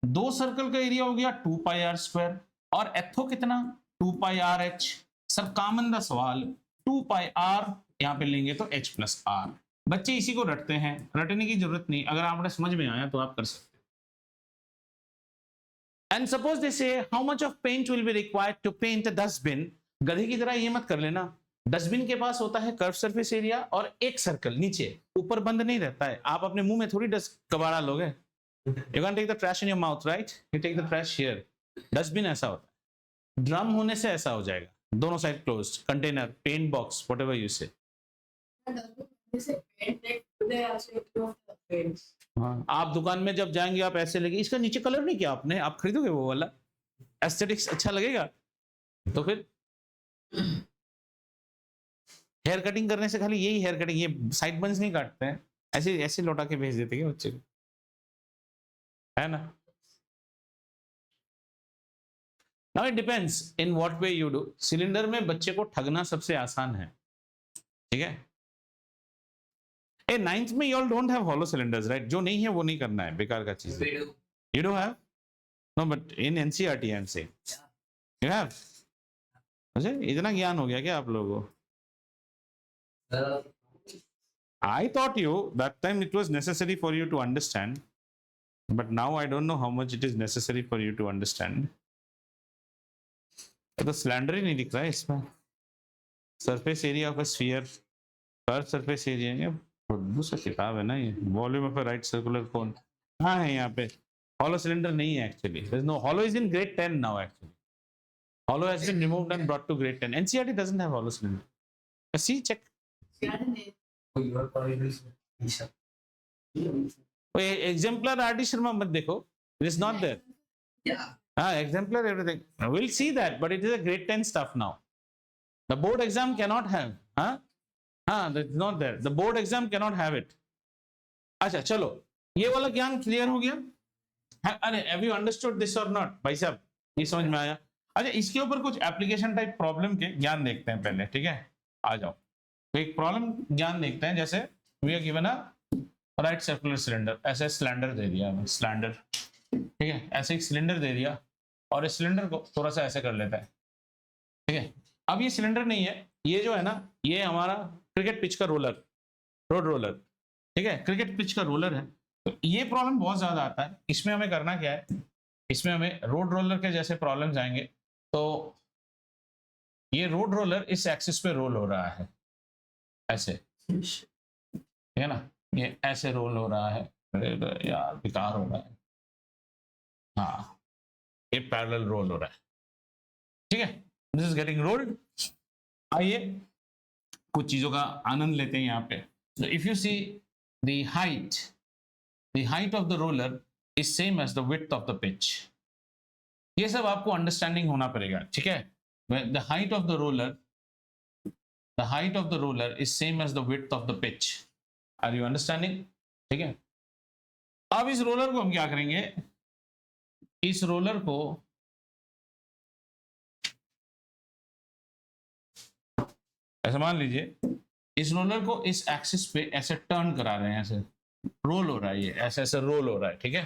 A: 2 सर्कल का एरिया हो गया 2 पाई आर स्क्वायर, और एथो कितना 2 pi R H. Sir common दा सवाल, 2 पाई आर यहां पे लेंगे तो h प्लस आर, बच्चे इसी को रटते हैं, रटने की जरूरत नहीं, अगर आपने समझ में आया तो आप कर सकते हैं। And suppose they say how much of paint will be required to paint a dustbin, गधे की तरह ये मत कर लेना, डस्टबिन के पास होता है कर्व सरफेस एरिया और एक सर्कल नीचे, ऊपर बंद नहीं रहता है, आप अपने मुंह में थोड़ी डस्ट कबाड़ा लोगे, you can take the trash in your mouth, right, you take the trash here. Dustbin ऐसा होता है, ड्रम होने से ऐसा हो जाएगा, दोनों side closed, container, paint box, whatever you say. हाँ, आप दुकान में जब जाएंगे आप ऐसे लगे, इसका नीचे कलर नहीं किया आपने, आप खरीदोगे वो वाला, एस्थेटिक्स अच्छा लगेगा, तो फिर हेयर कटिंग करने से खाली यही हेयर कटिंग, ये साइड बंस नहीं काटते हैं, ऐसे ऐसे लौटा के भेज देते हैं बच्चे को, है ना। Now it depends in what way you do. Cylinder में बच्चे को ठगना सबसे आसान है, ठीक है। ए 9th में you all don't have hollow cylinders, right? जो नहीं है वो नहीं करना है, बेकार का चीज है। You do have? No, but in NCERT I'm saying. You have? अच्छा, इतना ज्ञान हो गया क्या आप लोगों को? I thought you that time it was necessary for you to understand, but now I don't know how much it is necessary for you to understand. तो सिलेंडर ही नहीं दिख रहा है इसमें। Surface area of a sphere, curve surface area, दूसरा किताब है ना ये, volume of a right circular cone, हाँ है यहाँ पे। हॉलो सिलेंडर नहीं है actually, there is no hollow, is in grade 10 now actually, hollow has been removed and brought to grade 10, NCERT doesn't have hollow cylinder, see check,
B: your qualities.
A: Exemplar RD Sharma मत देखो, it is not there.
B: Yeah.
A: Exemplar everything. We'll see that, but it is a grade 10 stuff now. The board exam cannot have. That's not there. The board exam cannot have it. अच्छा चलो, ये वाला ज्ञान clear हो गया. अरे have you understood this or not? भाई साहब ये समझ में आया? अच्छा इसके ऊपर कुछ एप्लीकेशन टाइप प्रॉब्लम के ज्ञान देखते हैं पहले, ठीक है? आ जाओ, तो एक प्रॉब्लम ज्ञान देखते हैं. जैसे we are given a right circular cylinder, ऐसे सिलेंडर दे दिया हमें, सिलेंडर, ठीक है, ऐसे एक सिलेंडर दे दिया और इस सिलेंडर को थोड़ा सा ऐसे कर लेता है, ठीक है. अब ये सिलेंडर नहीं है, ये जो है ना, ये हमारा क्रिकेट पिच का रोलर, रोड रोलर, ठीक है, क्रिकेट पिच का रोलर है. तो ये प्रॉब्लम बहुत ज्यादा आता है. इसमें हमें करना क्या है, इसमें हमें रोड रोलर के जैसे प्रॉब्लम्स आएंगे. तो ये रोड रोलर इस एक्सिस पे रोल हो रहा है, ऐसे, ठीक है ना, ये ऐसे रोल हो रहा है. अरे यार बेकार हो रहा है. हाँ, ये पैरेलल रोल हो रहा है, ठीक है. This is getting rolled. आइए कुछ चीजों का आनंद लेते हैं यहाँ पे. So if you see the height of the roller is same as the width of the pitch. ये सब आपको अंडरस्टैंडिंग होना पड़ेगा, ठीक है. The height of the roller is same as the width of the pitch. Are you understanding? ठीक है. अब इस रोलर को हम क्या करेंगे, इस रोलर को ऐसे मान लीजिए, इस रोलर को इस एक्सिस पे ऐसे टर्न करा रहे हैं, ऐसे रोल हो रहा है, ये ऐसे ऐसे रोल हो रहा है, ठीक है.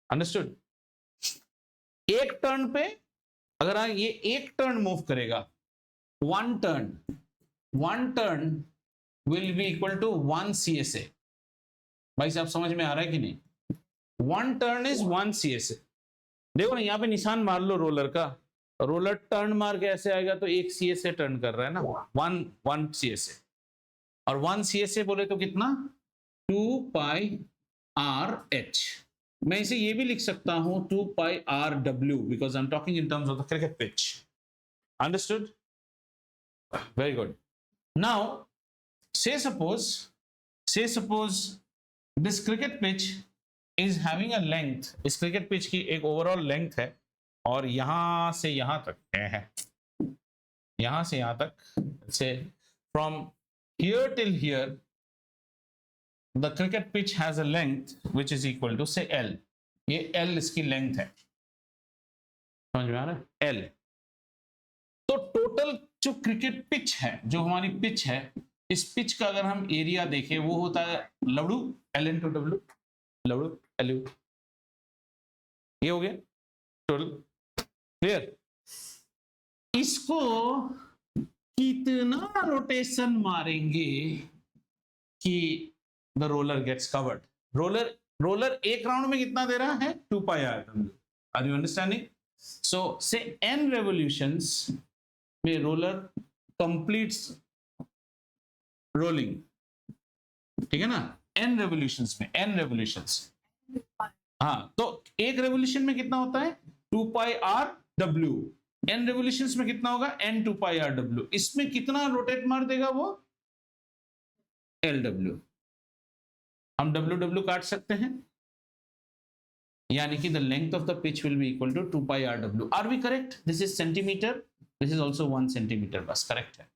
A: अंडरस्टूड. एक टर्न पे अगर ये एक टर्न मूव करेगा, one turn will be equal to 1 CSA. भाई साहब समझ में आ रहा है कि नहीं? 1 टर्न इज 1 CSA. देखो ना यहाँ पे निशान मार लो रोलर का, रोलर टर्न मार के ऐसे आएगा तो 1 CSA टर्न कर रहा है ना, 1 CSA. और 1 CSA बोले तो कितना, 2 pi RH. मैं इसे ये भी लिख सकता हूं 2 pi RW because I'm talking in terms of the cricket pitch. Understood? Very good. Now say suppose this cricket pitch is having a length. इस cricket pitch की एक overall length है और यहां से यहां तक है, यहां से यहां तक, से from here till here the cricket pitch has a length which is equal to say L. ये L इसकी लेंथ है, समझ में आ रहा है, L. तो टोटल जो क्रिकेट पिच है, जो हमारी पिच है, इस पिच का अगर हम एरिया देखें वो होता है लवड़ू L into W, लवड़ू LU. ये हो गया टोटल. क्लियर. इसको कितना रोटेशन मारेंगे कि the roller gets covered. Roller एक राउंड में कितना दे रहा है, 2 pi r. Are you understanding? So say n revolutions में roller completes rolling, ठीक है ना, n revolutions में, n revolutions. हाँ, तो एक revolution में कितना होता है, 2 pi r w. n revolutions में कितना होगा, n 2 pi r w. इसमें कितना रोटेट मार देगा वो, LW. हम WW काट सकते हैं, यानी कि the length of the pitch will be equal to 2 pi RW. Are we correct? This is centimeter. This is also 1 centimeter. बस करेक्ट है.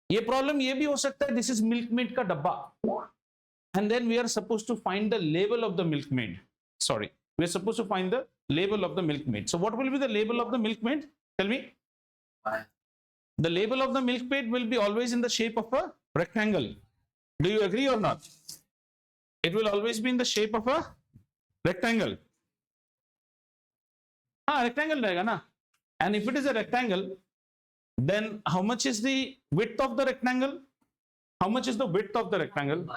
A: ये प्रॉब्लम ये भी हो सकता है, this is milkmaid का डब्बा, and then we are supposed to find the label of the milkmaid. Sorry, we are supposed to find the label of the milkmaid. So what will be the label of the milkmaid? Tell me. The label of the milkmaid will be always in the shape of a rectangle. Do you agree or not? It will always be in the shape of a rectangle. हाँ, rectangle रहेगा ना. And if it is a rectangle, then how much is the width of the rectangle? How much is the width of the rectangle?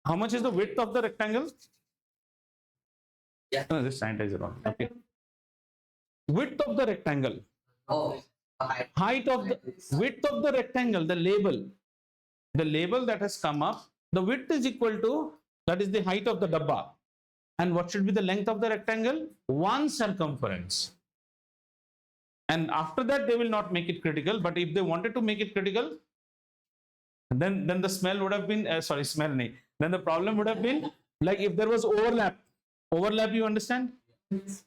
A: How much is the width of the rectangle?
B: Yeah.
A: No, this sanitizer on. Okay. Width of the rectangle.
B: Oh,
A: Height of the width of the rectangle. The label that has come up. The width is equal to, that is the height of the dabba. And what should be the length of the rectangle? 1 circumference. and after that they will not make it critical. But if they wanted to make it critical, then the smell would have been smell nahi. Then the problem would have been like if there was overlap, you understand?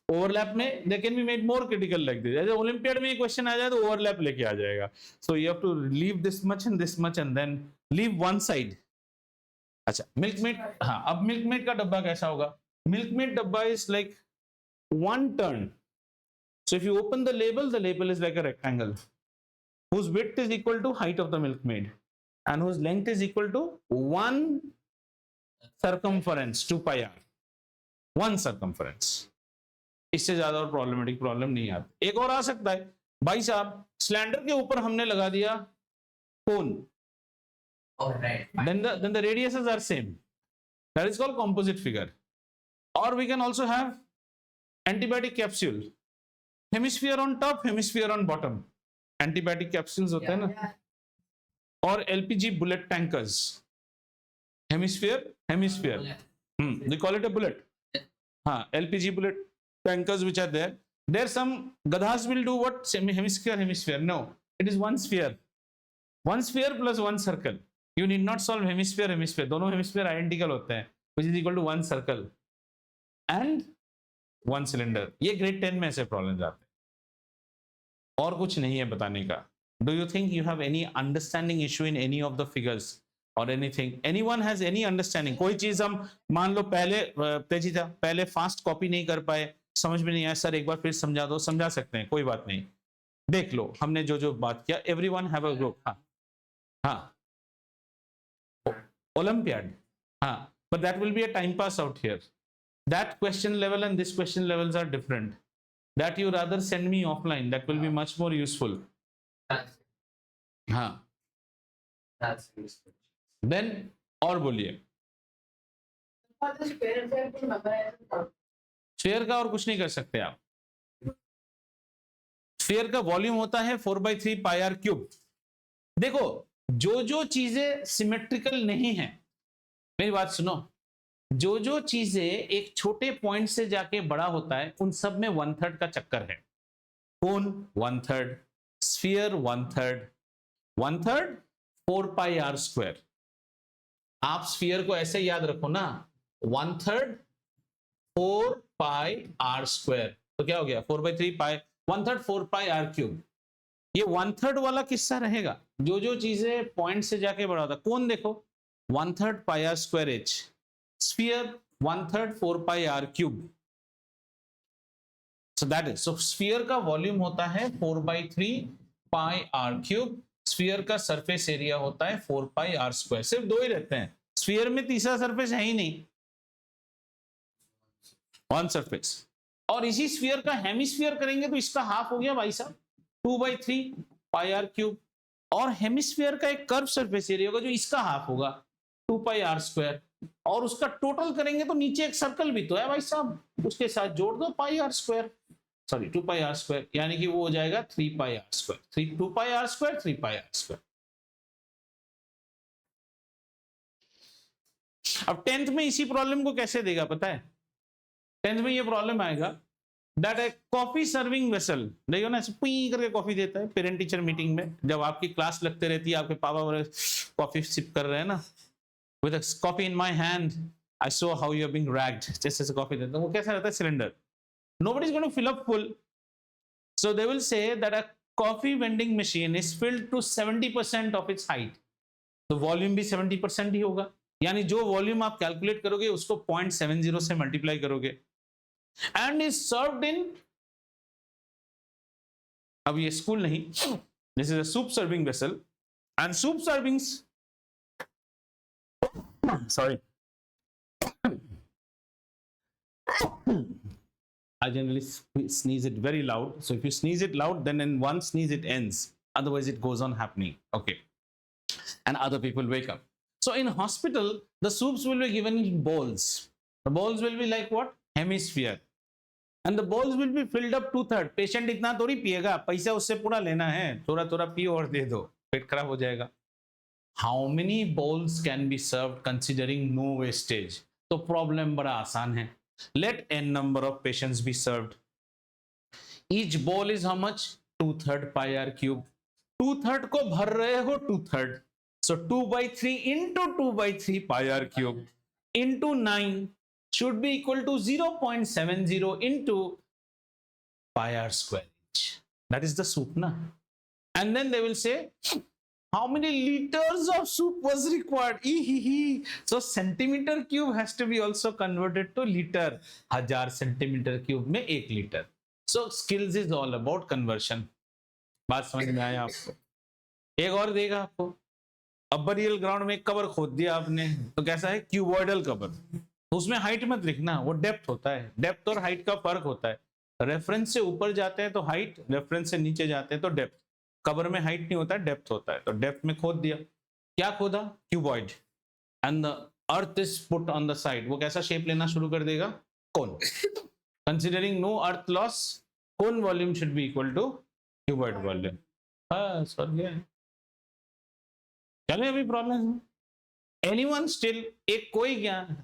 A: Overlap में they can be made more critical like this. As Olympiad में question आ जाए तो overlap लेके आ जाएगा. So you have to leave this much and then leave one side. अच्छा, Milkmaid, हाँ, अब Milkmaid का डब्बा कैसा होगा? Milkmaid डब्बा is like one turn. So if you open the label is like a rectangle whose width is equal to height of the Milkmaid and whose length is equal to one circumference, 2 pi r. One circumference. इससे ज्यादा और problematic problem नहीं आती. एक और आ सकता है, भाई साहब सिलेंडर के ऊपर हमने लगा दिया कोन. Then the radiuses are same. That is called composite figure. Or we can also have antibiotic capsule. Hemisphere on top, hemisphere on bottom. Antibiotic capsules होते हैं ना. Or LPG bullet tankers. Hemisphere. They call it a bullet. LPG bullet tankers which are there. There some gadhas will do what? Hemisphere. No, it is one sphere. One sphere plus one circle. You need not solve hemisphere. दोनों hemisphere identical होते हैं, which is equal to one circle and one cylinder. ये grade 10 में ऐसे problems आते हैं. और कुछ नहीं है बताने का. Do you think you have any understanding issue in any of the figures or anything? Anyone has any understanding? कोई चीज हम मान लो पहले फास्ट कॉपी नहीं कर पाए, समझ में नहीं आया, सर एक बार फिर समझा दो. समझा सकते हैं, कोई बात नहीं. देख लो हमने जो बात किया. Everyone have a group. हाँ Olympiad. But that will be a time pass out here. That question level and this question levels are different. That you rather send me offline. That will be much more useful. That's useful. Then और बोलिए. Sphere का और कुछ नहीं कर सकते आप. Sphere का वॉल्यूम होता है 4/3 पाई आर क्यूब. देखो जो चीजें सिमेट्रिकल नहीं है, मेरी बात सुनो, जो चीजें एक छोटे पॉइंट से जाके बड़ा होता है उन सब में 1/3 का चक्कर है. कोन 1/3, स्फीयर 1/3 4 पाई आर स्क्वायर. आप स्फीयर को ऐसे याद रखो ना, 1/3 4 पाई आर स्क्वायर. तो क्या हो गया 4/3 पाई, 1/3 4 पाई आर क्यूब. ये 1/3 वाला किस्सा रहेगा. जो चीजें पॉइंट से जाके बड़ा होता है. कौन देखो 1/3 pi r square H. Sphere 1/3 4 pi r cube. So that is, so sphere का वॉल्यूम होता है 4/3 पाई आर क्यूब. स्फीयर का सरफेस एरिया होता है 4 पाई आर स्क्वायर. सिर्फ दो ही रहते हैं. स्फीयर में तीसरा सरफेस है ही नहीं, वन सरफेस. और इसी स्फीयर का हेमिस्फीयर करेंगे तो इसका हाफ हो गया भाई साहब 2/3 पाई आर क्यूब. और हेमिस्फीयर का एक कर्व सरफेस एरिया होगा जो इसका हाफ होगा 2 पाई आर स्क्वायर. और उसका टोटल करेंगे तो नीचे एक सर्कल भी तो है भाई साहब, उसके साथ जोड़ दो pi r square, sorry 2 pi r square, यानी कि वो हो जाएगा 3 pi r square. 2 pi r square 3 pi r square. अब 10th में इसी प्रॉब्लम को कैसे देगा पता है? 10th में ये प्रॉब्लम आएगा that A coffee serving vessel. देखो ना पी करके कॉफी देता है पेरेंट टीचर मीटिंग में, जब आपकी क्लास लगते रहती है, आपके पापा कॉफी सिप कर रहे हैं ना, with a coffee in my hand, I saw how you are being ragged. जैसे से कॉफी देते हैं, वो कैसा रहता है cylinder. Nobody is going to fill up full, so they will say that a coffee vending machine is filled to 70% of its height. तो volume भी 70% ही होगा, यानी जो वॉल्यूम आप कैलकुलेट करोगे उसको 0.70 से मल्टीप्लाई करोगे. एंड इज सर्व्ड इन, अब ये स्कूल नहीं, this is a soup serving vessel. And soup servings, sorry, I generally sneeze it very loud, so if you sneeze it loud, then in one sneeze it ends, otherwise it goes on happening. Okay, and other people wake up. So in hospital the soups will be given in bowls. The bowls will be like what? Hemisphere, and the bowls will be filled up 2/3. Patient इतना थोड़ी पिएगा, पैसा उससे पूरा लेना है, थोड़ा पियो और दे दो, पेट खराब हो जाएगा. How many bowls can be served considering no wastage? तो प्रॉब्लम बड़ा आसान है. Let n number of patients be served. Each bowl is how much? 2/3 pi r cube, 2/3 को भर रहे हो 2/3, so 2/3 into 2/3 pi r cube into 9 should be equal to 0.70 into pi r square inch. That is the soup, na? And then they will say how many liters of soup was required. So centimeter cube has to be also converted to liter. 1000 centimeter cube में 1 liter. So skills is all about conversion. बात समझ में आया आपको? एक और देगा आपको, अब बरियल ग्राउंड में एक कवर खोद दिया आपने, तो कैसा है, क्यूबॉइडल कवर, तो उसमें हाइट मत लिखना, वो डेप्थ होता है, डेप्थ और हाइट का फर्क होता है, रेफरेंस से ऊपर जाते हैं तो हाइट, रेफरेंस से नीचे जाते हैं तो डेप्थ, कवर में हाइट नहीं होता है, डेप्थ होता है, तो डेप्थ में खोद दिया, क्या खोदा, cuboid, and the earth is put on the side, वो कैसा शेप लेना शुरू कर देगा, cone, considering no earth loss, cone volume should be equal to cuboid volume. हाँ सर, गया चले अभी प्रॉब्लम, एनीवन स्टिल, एक कोई ज्ञान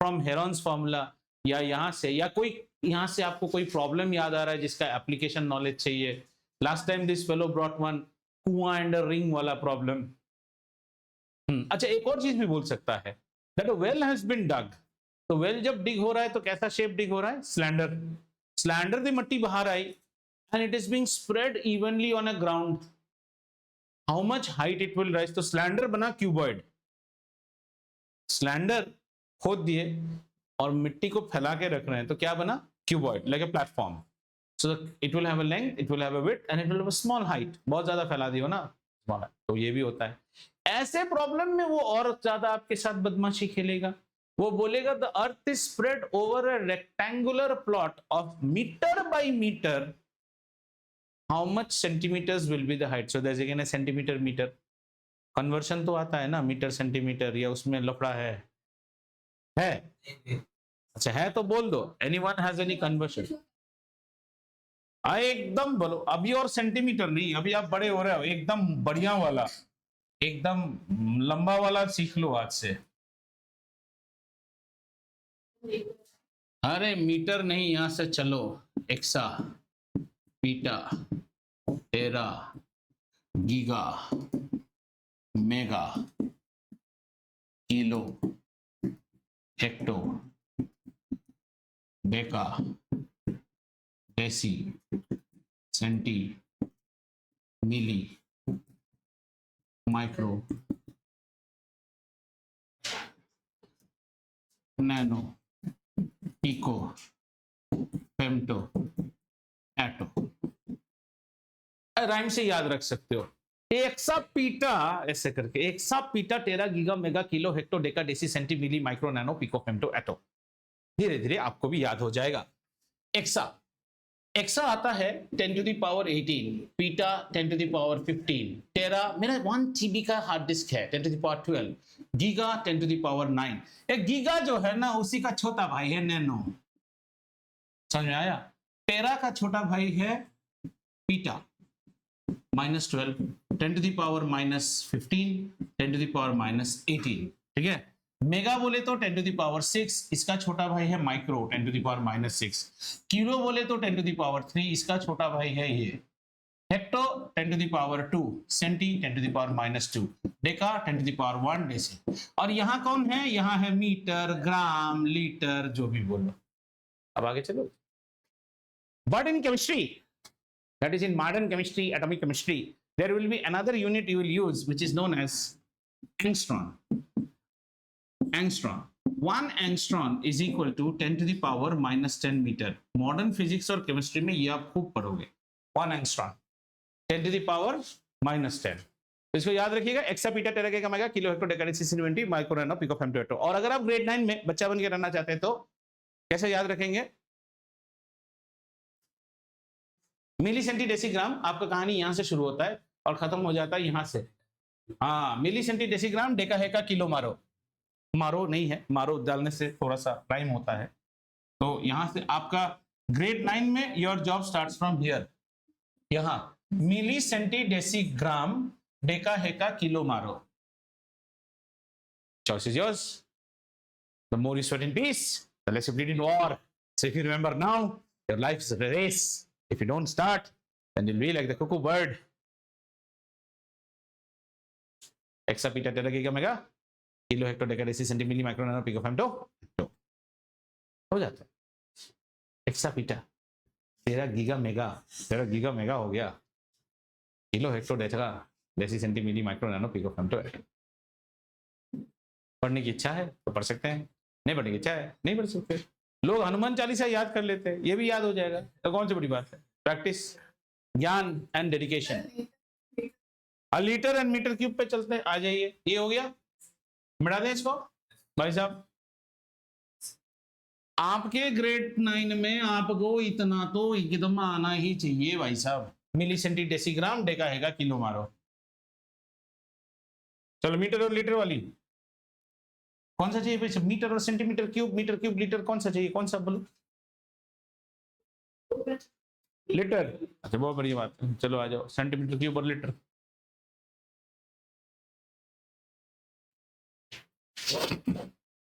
A: फ्रॉम हेरॉन्स फॉर्मूला या यहाँ से, या कोई यहाँ से आपको कोई प्रॉब्लम याद आ रहा है जिसका एप्लीकेशन नॉलेज चाहिए। Last time this fellow brought one कुआं एंड रिंग वाला प्रॉब्लम। अच्छा, एक और चीज भी बोल सकता है, that a well has been dug, तो वेल जब डिग हो रहा है तो कैसा शेप डिग हो रहा है, स्लैंडर, स्लैंडर दी मट्टी बाहर आई and it is being spread evenly on a ground, how much height it will rise, तो स्लैंडर बना क्यूबॉइड, स्लैंडर खोद दिए और मिट्टी को फैला के रख रहे हैं तो क्या बना, cuboid, like a platform, so it will have a length, it will have a width and it will have a small height, बहुत ज्यादा फैला दियो ना, स्मॉल हाइट, तो ये भी होता है। ऐसे प्रॉब्लम में वो और ज्यादा आपके साथ बदमाशी खेलेगा, वो बोलेगा the earth is spread over a rectangular plot of metre by metre, how much centimetres will be the height, so there is again a centimetre metre, conversion तो आता है ना, मीटर सेंटीमीटर, या उसमें लफड़ा है? अच्छा है तो बोल दो, एनीवन हैज एनी कन्वर्शन? एकदम बोलो अभी, और सेंटीमीटर नहीं, अभी आप बड़े हो रहे हो, एकदम बढ़िया वाला, एकदम लंबा वाला सीख लो आज से। अरे मीटर नहीं, यहां से चलो, exa, peta, tera, giga, mega, kilo, hecto, deca, deci, centi, milli, micro, nano, pico, femto, atto, rhyme से याद रख सकते हो, एक्सा पीटा, ऐसे करके, exa peta, tera, giga, mega, kilo, hecto, deca, deci, centi, milli, micro, nano, pico, femto, atto, धीरे धीरे आपको भी याद हो जाएगा। एक्सा, एक्सा आता है 10 to the power 18, पीटा 10 to the power 15, टेरा, मेरा 1 GB का हार्ड डिस्क है, 10 to the power 12, giga 10 to the power 9, एक गीगा जो है ना उसी का छोटा भाई है नैनो, समझ में आया? टेरा का छोटा भाई है पीटा, -12, 10 to the power -15, 10 to the power -18, ठीक है? मेगा बोले तो 10 to the power 6, इसका छोटा भाई है micro, 10 to the power -6, kilo बोले तो 10 to the power 3, इसका छोटा भाई है ये, hecto 10 to the power 2, centi 10 to the power -2, deca 10 to the power 1, deci, और यहाँ कौन है, यहाँ है मीटर, ग्राम, लीटर, जो भी बोलो। अब आगे चलो, but in chemistry, that is in modern chemistry, atomic chemistry, there will be another unit you will use which is known as angstrom. Angstrom, 1 angstrom is equal to 10 to the power -10 meter. Modern physics और chemistry में ये आप खूब पढ़ोगे, 1 angstrom 10 to the power -10, तो इसको याद रखिएगा, exa, peta, tera, giga, mega, kilo, hecto, deca, deci, centi, micro, nano, pico, femto, atto. और अगर आप ग्रेड 9 में बच्चा बन के रहना चाहते हैं तो कैसे याद रखेंगे, मिली, सेंटी, डेसीग्राम, आपका कहानी यहां से शुरू होता है और खत्म हो जाता है यहां से। हाँ, मिली, सेंटी, डेसीग्राम, डेका, हेका, किलो, मारो, मारो नहीं है, मारो डालने से थोड़ा सा टाइम होता है, तो यहां से आपका ग्रेड 9 में your job starts from here, यहां मिली, सेंटी, डेसीग्राम, डेका, हेका, किलो, मारो, choice is yours. The more you sweat in peace, the less you bleed in war. So if you remember now, your life is a race. If you don't start, then it will be like the cuckoo bird. Exapeta tera giga mega kilo hecto deca deci centimetre micro nano pico femto हो जाता है. Exa peta tera giga mega हो गया. Kilo hecto deca deci centimetre micro nano pico femto. पढ़ने की इच्छा है तो पढ़ सकते हैं, नहीं पढ़ने की इच्छा है नहीं पढ़ सकते. लोग हनुमान चालीसा याद कर लेते हैं, ये भी याद हो जाएगा तो कौन सी बड़ी बात है. प्रैक्टिस, ज्ञान and dedication. Litre and metre cube पे चलते हैं. आ जाइए, ये हो गया, मिटा दें इसको भाई साहब. आपके ग्रेड 9 में आपको इतना तो एकदम आना ही चाहिए भाई साहब. मिली सेंटी डेसीग्राम डेका हैगा किलो मारो. चलो मीटर और लीटर वाली कौन सा चाहिए भाई साहब? मीटर और centimetre cube, metre cube litre कौन सा चाहिए, कौन सा बोलो. लीटर. अच्छा बहुत बढ़िया बात है. चलो आ जाओ, सेंटीमीटर क्यूब और लीटर.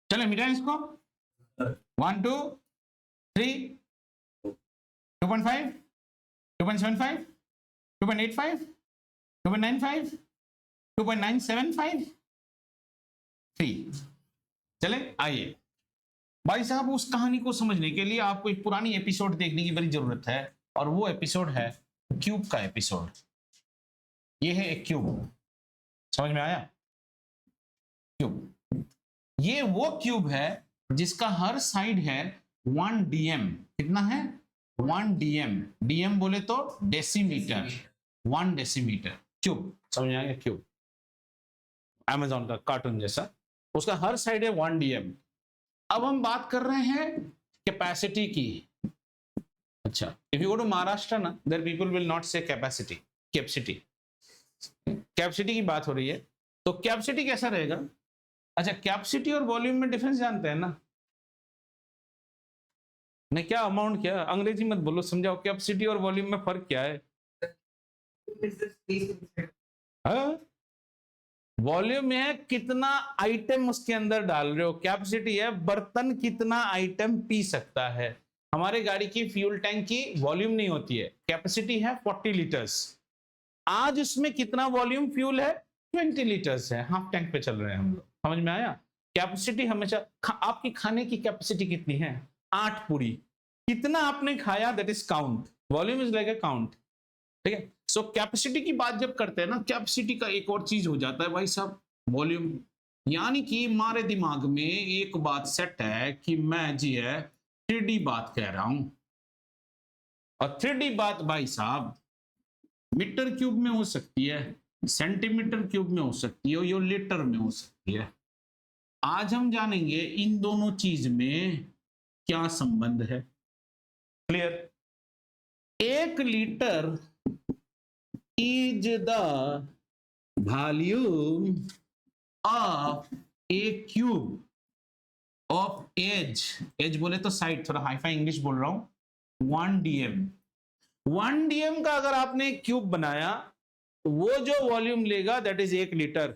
A: चले मिटाएं इसको. 1 2 3 2.5 2.75 2.85 2.95 2.975 3. चले आइए भाई साहब, उस कहानी को समझने के लिए आपको एक पुरानी एपिसोड देखने की बड़ी जरूरत है, और वो एपिसोड है क्यूब का एपिसोड. ये है एक क्यूब. समझ में आया? क्यूब, ये वो क्यूब है जिसका हर साइड है 1 dm. कितना है? 1 dm. dm बोले तो डेसीमीटर. 1 decimetre cube. समझ में आ गया? क्यूब अमेज़न का कार्टून जैसा, उसका हर साइड है 1 dm. अब हम बात कर रहे हैं कैपेसिटी की. अच्छा, if you go to Maharashtra ना, there people will not say capacity, capacity. Capacity की बात हो रही है तो कैपेसिटी कैसा रहेगा? अच्छा, कैपेसिटी और वॉल्यूम में डिफरेंस जानते हैं ना? नहीं, क्या अमाउंट, क्या अंग्रेजी मत बोलो, समझाओ. कैपेसिटी और वॉल्यूम में फर्क क्या है? वॉल्यूम में है कितना आइटम उसके अंदर डाल रहे हो. कैपेसिटी है बर्तन कितना आइटम पी सकता है. हमारे गाड़ी की फ्यूल टैंक की वॉल्यूम नहीं होती है, कैपेसिटी है 40 लीटर्स. आज उसमें कितना वॉल्यूम फ्यूल है? 20 लीटर्स है. हाफ टैंक पे चल रहे हैं हम लोग. समझ में आया? कैपेसिटी हमेशा आपकी खाने की कैपेसिटी कितनी है? 8 पूरी. कितना आपने खाया, that is count. Volume is like a count. ठीक है. सो कैपेसिटी की बात जब करते हैं ना, कैपेसिटी का एक और चीज हो जाता है भाई साहब, वॉल्यूम. यानी कि हमारे दिमाग में एक बात सेट है कि मैं जी है 3D बात कह रहा हूं, और 3D बात भाई साहब मीटर क्यूब में हो सकती है, सेंटीमीटर क्यूब में हो सकती है, या लीटर में हो सकती है. आज हम जानेंगे इन दोनों चीज में क्या संबंध है. Clear? 1 litre is the volume of a cube of edge. Edge बोले तो साइड, थोड़ा हाईफाई इंग्लिश बोल रहा हूं. 1 dm. 1 dm का अगर आपने क्यूब बनाया, वो जो वॉल्यूम लेगा दैट इज 1 लीटर.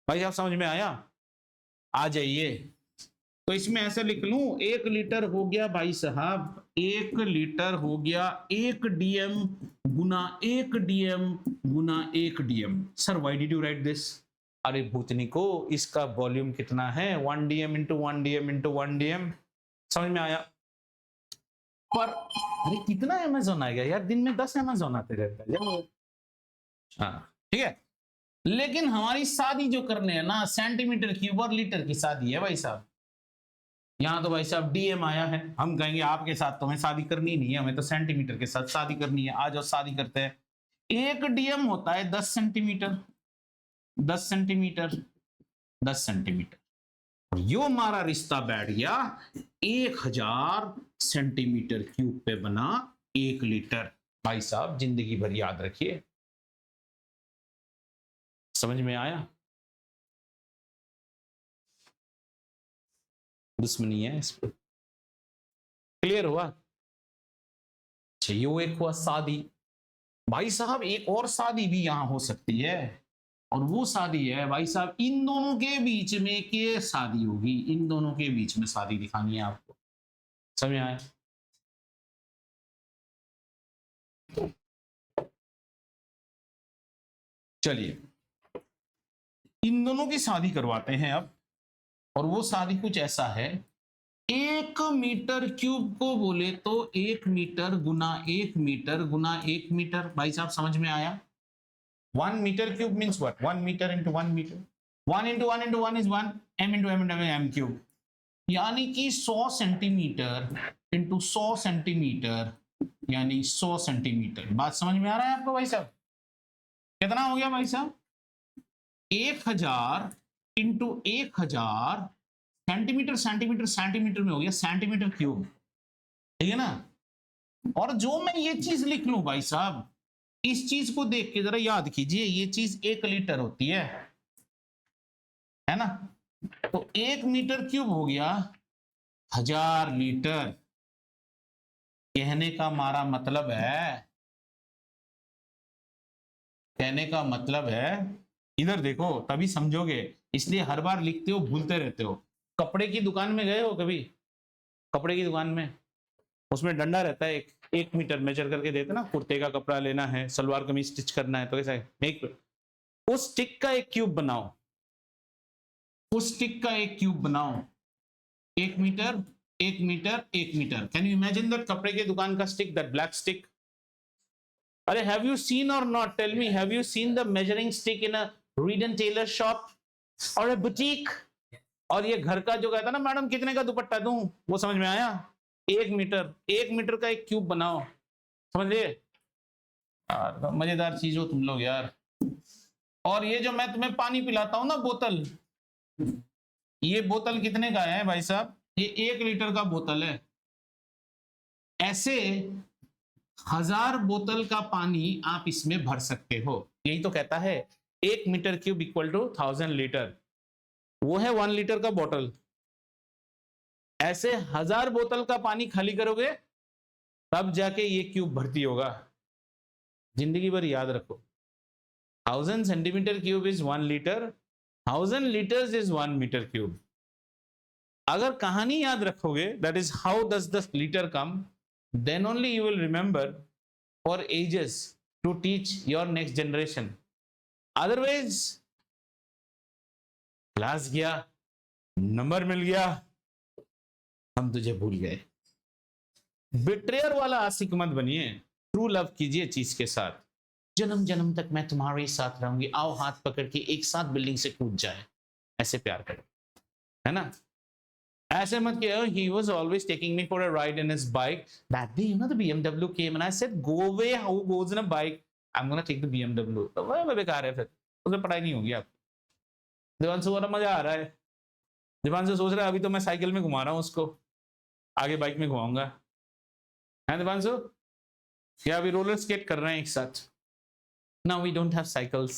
A: भाई आप समझ में आया? आ जाइए. तो इसमें ऐसे लिख लूं, 1 लीटर हो गया भाई साहब, 1 लीटर हो गया 1 dm Guna 1 dm Guna 1 dm. Sir why did you right this? अरे भूतनी को, इसका वॉल्यूम कितना है? 1 dm into 1 dm into 1 dm. समझ में आया? पर अरे कितना अमेज़न आएगा यार, दिन में 10 अमेज़न आते रहता है. हाँ ठीक है. लेकिन हमारी शादी जो करने है ना, सेंटीमीटर क्यूब और लीटर की शादी है भाई साहब. यहाँ तो भाई साहब डीएम आया है, हम कहेंगे आपके साथ तो हमें शादी करनी नहीं है, हमें तो सेंटीमीटर के साथ शादी करनी है. आज और शादी करते हैं. 1 डीएम होता है 10 सेंटीमीटर. 10 centimetre 10 centimetre. और यो हमारा रिश्ता बैठ गया 1000 सेंटीमीटर क्यूब पे बना 1 लीटर. भाई साहब जिंदगी भर याद रखिए. समझ में आया? दुश्मनी है इस पर. क्लियर हुआ? यो एक हुआ शादी. भाई साहब एक और शादी भी यहां हो सकती है, और वो शादी है भाई साहब इन दोनों के बीच में के शादी होगी. इन दोनों के बीच में शादी दिखानी है आपको. समझ में आया? चलिए इन दोनों की शादी करवाते हैं अब, और वो शादी कुछ ऐसा है, 1 मीटर क्यूब को बोले तो 1 मीटर गुना 1 मीटर गुना 1 मीटर। भाई साहब समझ में आया? 1 metre cube means what? 1 metre into 1 metre, 1 into 1 into 1 is 1, m into m into m cube, यानी कि 100 सेंटीमीटर इंटू 100 सेंटीमीटर यानी 100 सेंटीमीटर। बात समझ में आ रहा है आपको भाई साहब? कितना हो गया भाई साहब? 1000 इंटू 1000 सेंटीमीटर, सेंटीमीटर सेंटीमीटर में हो गया सेंटीमीटर क्यूब, ठीक है ना? और जो मैं ये चीज लिख लूं भाई साहब, इस चीज को देख के जरा याद कीजिए, ये चीज 1 लीटर होती है ना? तो 1 मीटर क्यूब हो गया 1000 लीटर। कहने का हमारा मतलब है, कहने का मतलब है, इधर देखो तभी समझोगे, इसलिए हर बार लिखते हो भूलते रहते हो। कपड़े की दुकान में गए हो कभी? कपड़े की दुकान में उसमें डंडा रहता है, 1 मीटर मेजर करके देते ना, कुर्ते का कपड़ा लेना है, सलवार कमीज स्टिच करना है, तो कैसा है, उस स्टिक का एक क्यूब बनाओ, उस स्टिक का एक क्यूब बनाओ, 1 metre 1 metre 1 metre. Can you imagine that कपड़े की दुकान का स्टिक, दैट ब्लैक स्टिक? अरे have you seen or not, tell me, have you seen the measuring stick in a read and tailor shop or a boutique? और ये घर का जो कहता ना मैडम कितने का दुपट्टा दूं, वो समझ में आया? 1 मीटर का एक क्यूब बनाओ, समझ लिए? मजेदार चीज हो तुम लोग यार। और ये जो मैं तुम्हें पानी पिलाता हूं ना बोतल, ये बोतल कितने का है भाई साहब? ये 1 लीटर का बोतल है। ऐसे 1000 बोतल का पानी आप इसमें भर सकते हो। यही तो कहता है 1 metre cube equal to 1000 litre, वो है 1 लीटर का बोतल। ऐसे 1000 बोतल का पानी खाली करोगे तब जाके ये क्यूब भर्ती होगा। जिंदगी भर याद रखो, 1000 centimetre cube is 1 litre, 1000 litres is 1 metre cube. अगर कहानी याद रखोगे, that is how does the litre come, then only you will remember for ages to teach your next generation. Otherwise class गया, नंबर मिल गया, हम तुझे भूल गए। बिट्रेयर वाला आशिक मत बनिए, ट्रू लव कीजिए चीज के साथ। जन्म जन्म तक मैं तुम्हारे साथ रहूंगी, आओ हाथ पकड़ के एक साथ बिल्डिंग से कूद जाए, ऐसे प्यार करो, है ना? ऐसे मत कि he was always taking me for a ride in his bike. That day, you know, the BMW came and I said, go away, who goes in a bike? I'm gonna take the BMW. तो वह बेकार है, फिर उसमें पढ़ाई नहीं होगी आपकी। दिवांशु वाला मजा आ रहा है, दिवांशु सोच रहा है अभी तो मैं साइकिल में घुमा रहा हूँ उसको, आगे बाइक में घुमाऊंगा, है दिवांशु? या अभी रोलर स्केट कर रहे हैं एक साथ? Now we don't have cycles.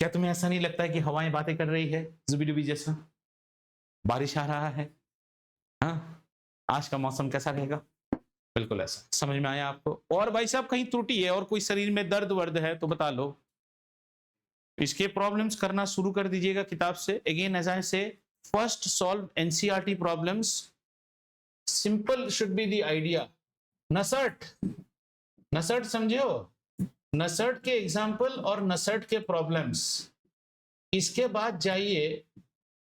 A: क्या तुम्हें ऐसा नहीं लगता है कि हवाएं बातें कर रही है जुबी डुबी जैसा? बारिश आ रहा है, हाँ? आज का मौसम कैसा रहेगा? बिल्कुल ऐसा। समझ में आया आपको? और भाई साहब कहीं त्रुटि है और कोई शरीर में दर्द वर्द है तो बता लो, इसके प्रॉब्लम्स करना शुरू कर दीजिएगा किताब से। Again as I say, first solve NCERT problems, simple should be the idea. NCERT, NCERT समझे हो? नसर्ट के एग्जाम्पल और नसर्ट के प्रॉब्लम्स। इसके बाद जाइए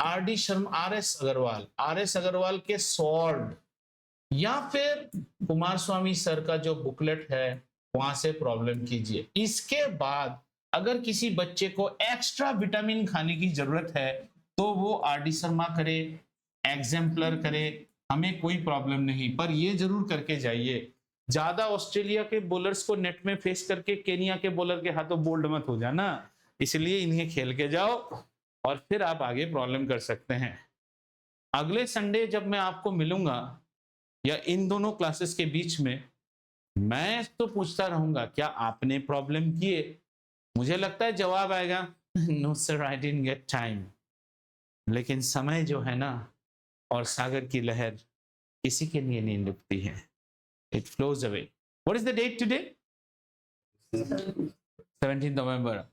A: आर एस अग्रवाल के सॉल्व, या फिर कुमार स्वामी सर का जो बुकलेट है वहां से प्रॉब्लम कीजिए। इसके बाद अगर किसी बच्चे को एक्स्ट्रा विटामिन खाने की जरूरत है तो वो आर डी शर्मा करे, एग्जाम्पलर करे, हमें कोई प्रॉब्लम नहीं, पर ये जरूर करके जाइए। ज्यादा ऑस्ट्रेलिया के बॉलर्स को नेट में फेस करके केनिया के बॉलर के हाथों बोल्ड मत हो जाना, इसलिए इन्हें खेल के जाओ और फिर आप आगे प्रॉब्लम कर सकते हैं। अगले संडे जब मैं आपको मिलूंगा या इन दोनों क्लासेस के बीच में, मैं तो पूछता रहूंगा क्या आपने प्रॉब्लम किए? मुझे लगता है जवाब आएगा no sir I didn't get time. लेकिन समय जो है ना और सागर की लहर किसी के लिए नहीं रुकती है, it flows away. What is the date today? 17 नवंबर।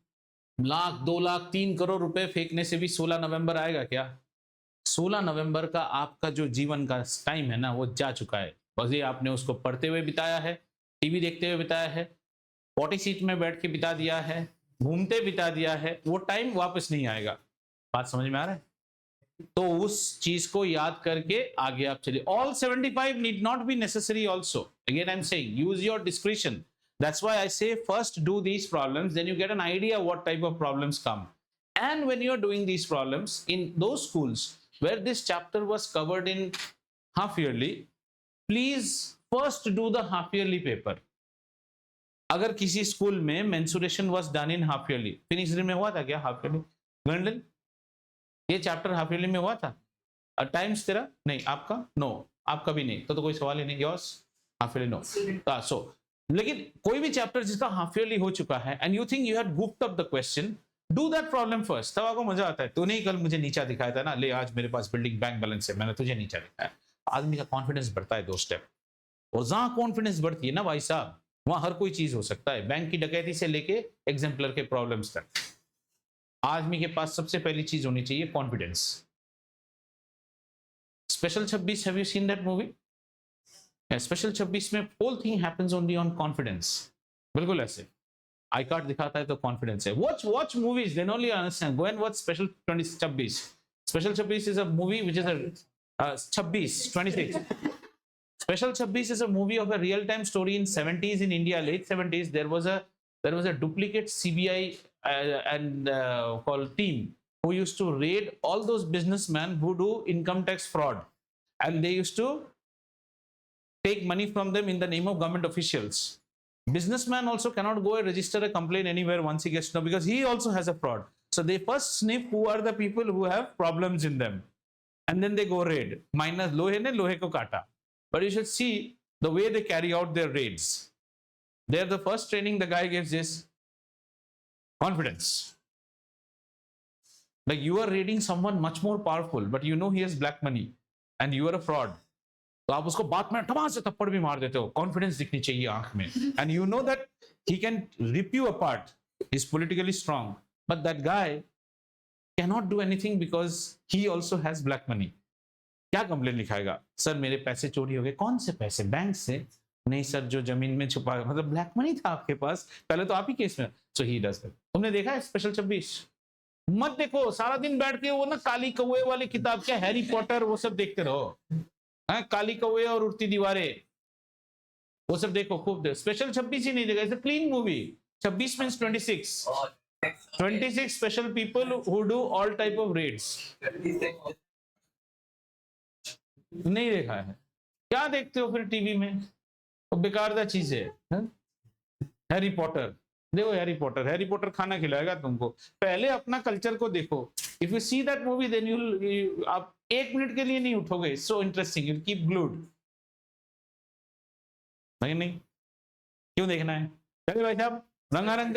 A: लाख 2 लाख 3 करोड़ रुपए फेंकने से भी 16 नवंबर आएगा क्या? 16 नवंबर का आपका जो जीवन का टाइम है ना वो जा चुका है, बस ये आपने उसको पढ़ते हुए बिताया है, टीवी देखते हुए बिताया है, 40 सीट में बैठ के बिता दिया है, घूमते बिता दिया है, वो टाइम वापस नहीं आएगा। बात समझ में आ रहा है? तो उस चीज को याद करके आगे आप चलिए। All 75 need not be necessary also. Again I am saying use your discretion. That's why I say first do these problems, then you get an idea what type of problems come. And when you're doing these problems in those schools where this chapter was covered in half yearly, please first do the half yearly paper. अगर किसी school में mensuration was done in half yearly, finish में हुआ था क्या half yearly? गंडल ये chapter half yearly में हुआ था? टाइम्स तेरा नहीं, आपका नो, आपका भी नहीं, तो कोई सवाल ही नहीं। Yours half yearly no. So लेकिन कोई भी चैप्टर जिसका हाफ ईयरली हो चुका है and you think you had goofed up the question, do that problem first. तब आपको मजा आता है। तूने ही कल मुझे नीचा दिखाया था ना, ले आज मेरे पास बिल्डिंग बैंक बैलेंस है, मैंने तुझे नीचा दिखाया। आदमी का कॉन्फिडेंस बढ़ता है 2 स्टेप। और जहां कॉन्फिडेंस बढ़ती है ना भाई साहब, वहां हर कोई चीज हो सकता है, बैंक की डकैती से लेके एग्जाम्पलर के प्रॉब्लम्स तक। आदमी के पास सबसे पहली चीज होनी चाहिए confidence. Special 26, have you seen that movie? Special 26 में whole thing happens only on confidence. बिल्कुल ऐसे आई कार्ड दिखाता है तो कॉन्फिडेंस है। Watch movies then only understand. Go and watch special 26। Special 26 is a movie which is a 26 Special 26 is a movie of a real-time story in 70s in India, late 70s. There was a duplicate CBI and called team who used to raid all those businessmen who do income tax fraud, and they used to take money from them in the name of government officials. Businessman also cannot go and register a complaint anywhere once he gets to know, because he also has a fraud. So they first sniff who are the people who have problems in them, and then they go raid. Minus lohe ne lohe ko kaata. But you should see the way they carry out their raids. There, the first training the guy gives is confidence. Like you are raiding someone much more powerful, but you know he has black money and you are a fraud. तो आप उसको बात में टमा से थप्पड़ भी मार देते हो। कॉन्फिडेंस दिखनी चाहिए आंख में, and you know that he can rip you apart. He's politically strong, but that guy cannot do anything because he also has black money. क्या कंप्लेन लिखाएगा? सर मेरे पैसे चोरी हो गए। कौन से पैसे? बैंक से? नहीं सर, जो जमीन में छुपा, मतलब ब्लैक मनी था आपके पास, पहले तो आप ही केस में। सो ही डज दैट। तुमने देखा है स्पेशल 26? मत देखो, सारा दिन बैठ के वो ना काली कौवे वाली किताब, क्या हैरी पॉटर, वो सब देखते रहो। काली कौवे और उड़ती दीवारें, वो सब देखो खूब। स्पेशल 26 ही नहीं देखा, it's a clean movie. 26 means 26। 26 special people who do all type of raids. नहीं देखा है? क्या देखते हो फिर टीवी में? वो बेकार दा चीज है। हैरी पॉटर देखो, हैरी पॉटर खाना खिलाएगा तुमको। पहले अपना कल्चर को देखो। If you see that movie then you आप 1 मिनट के लिए नहीं उठोगे। So interesting, you keep glued. नहीं क्यों देखना है? चलिए भाई साहब, रंगारंग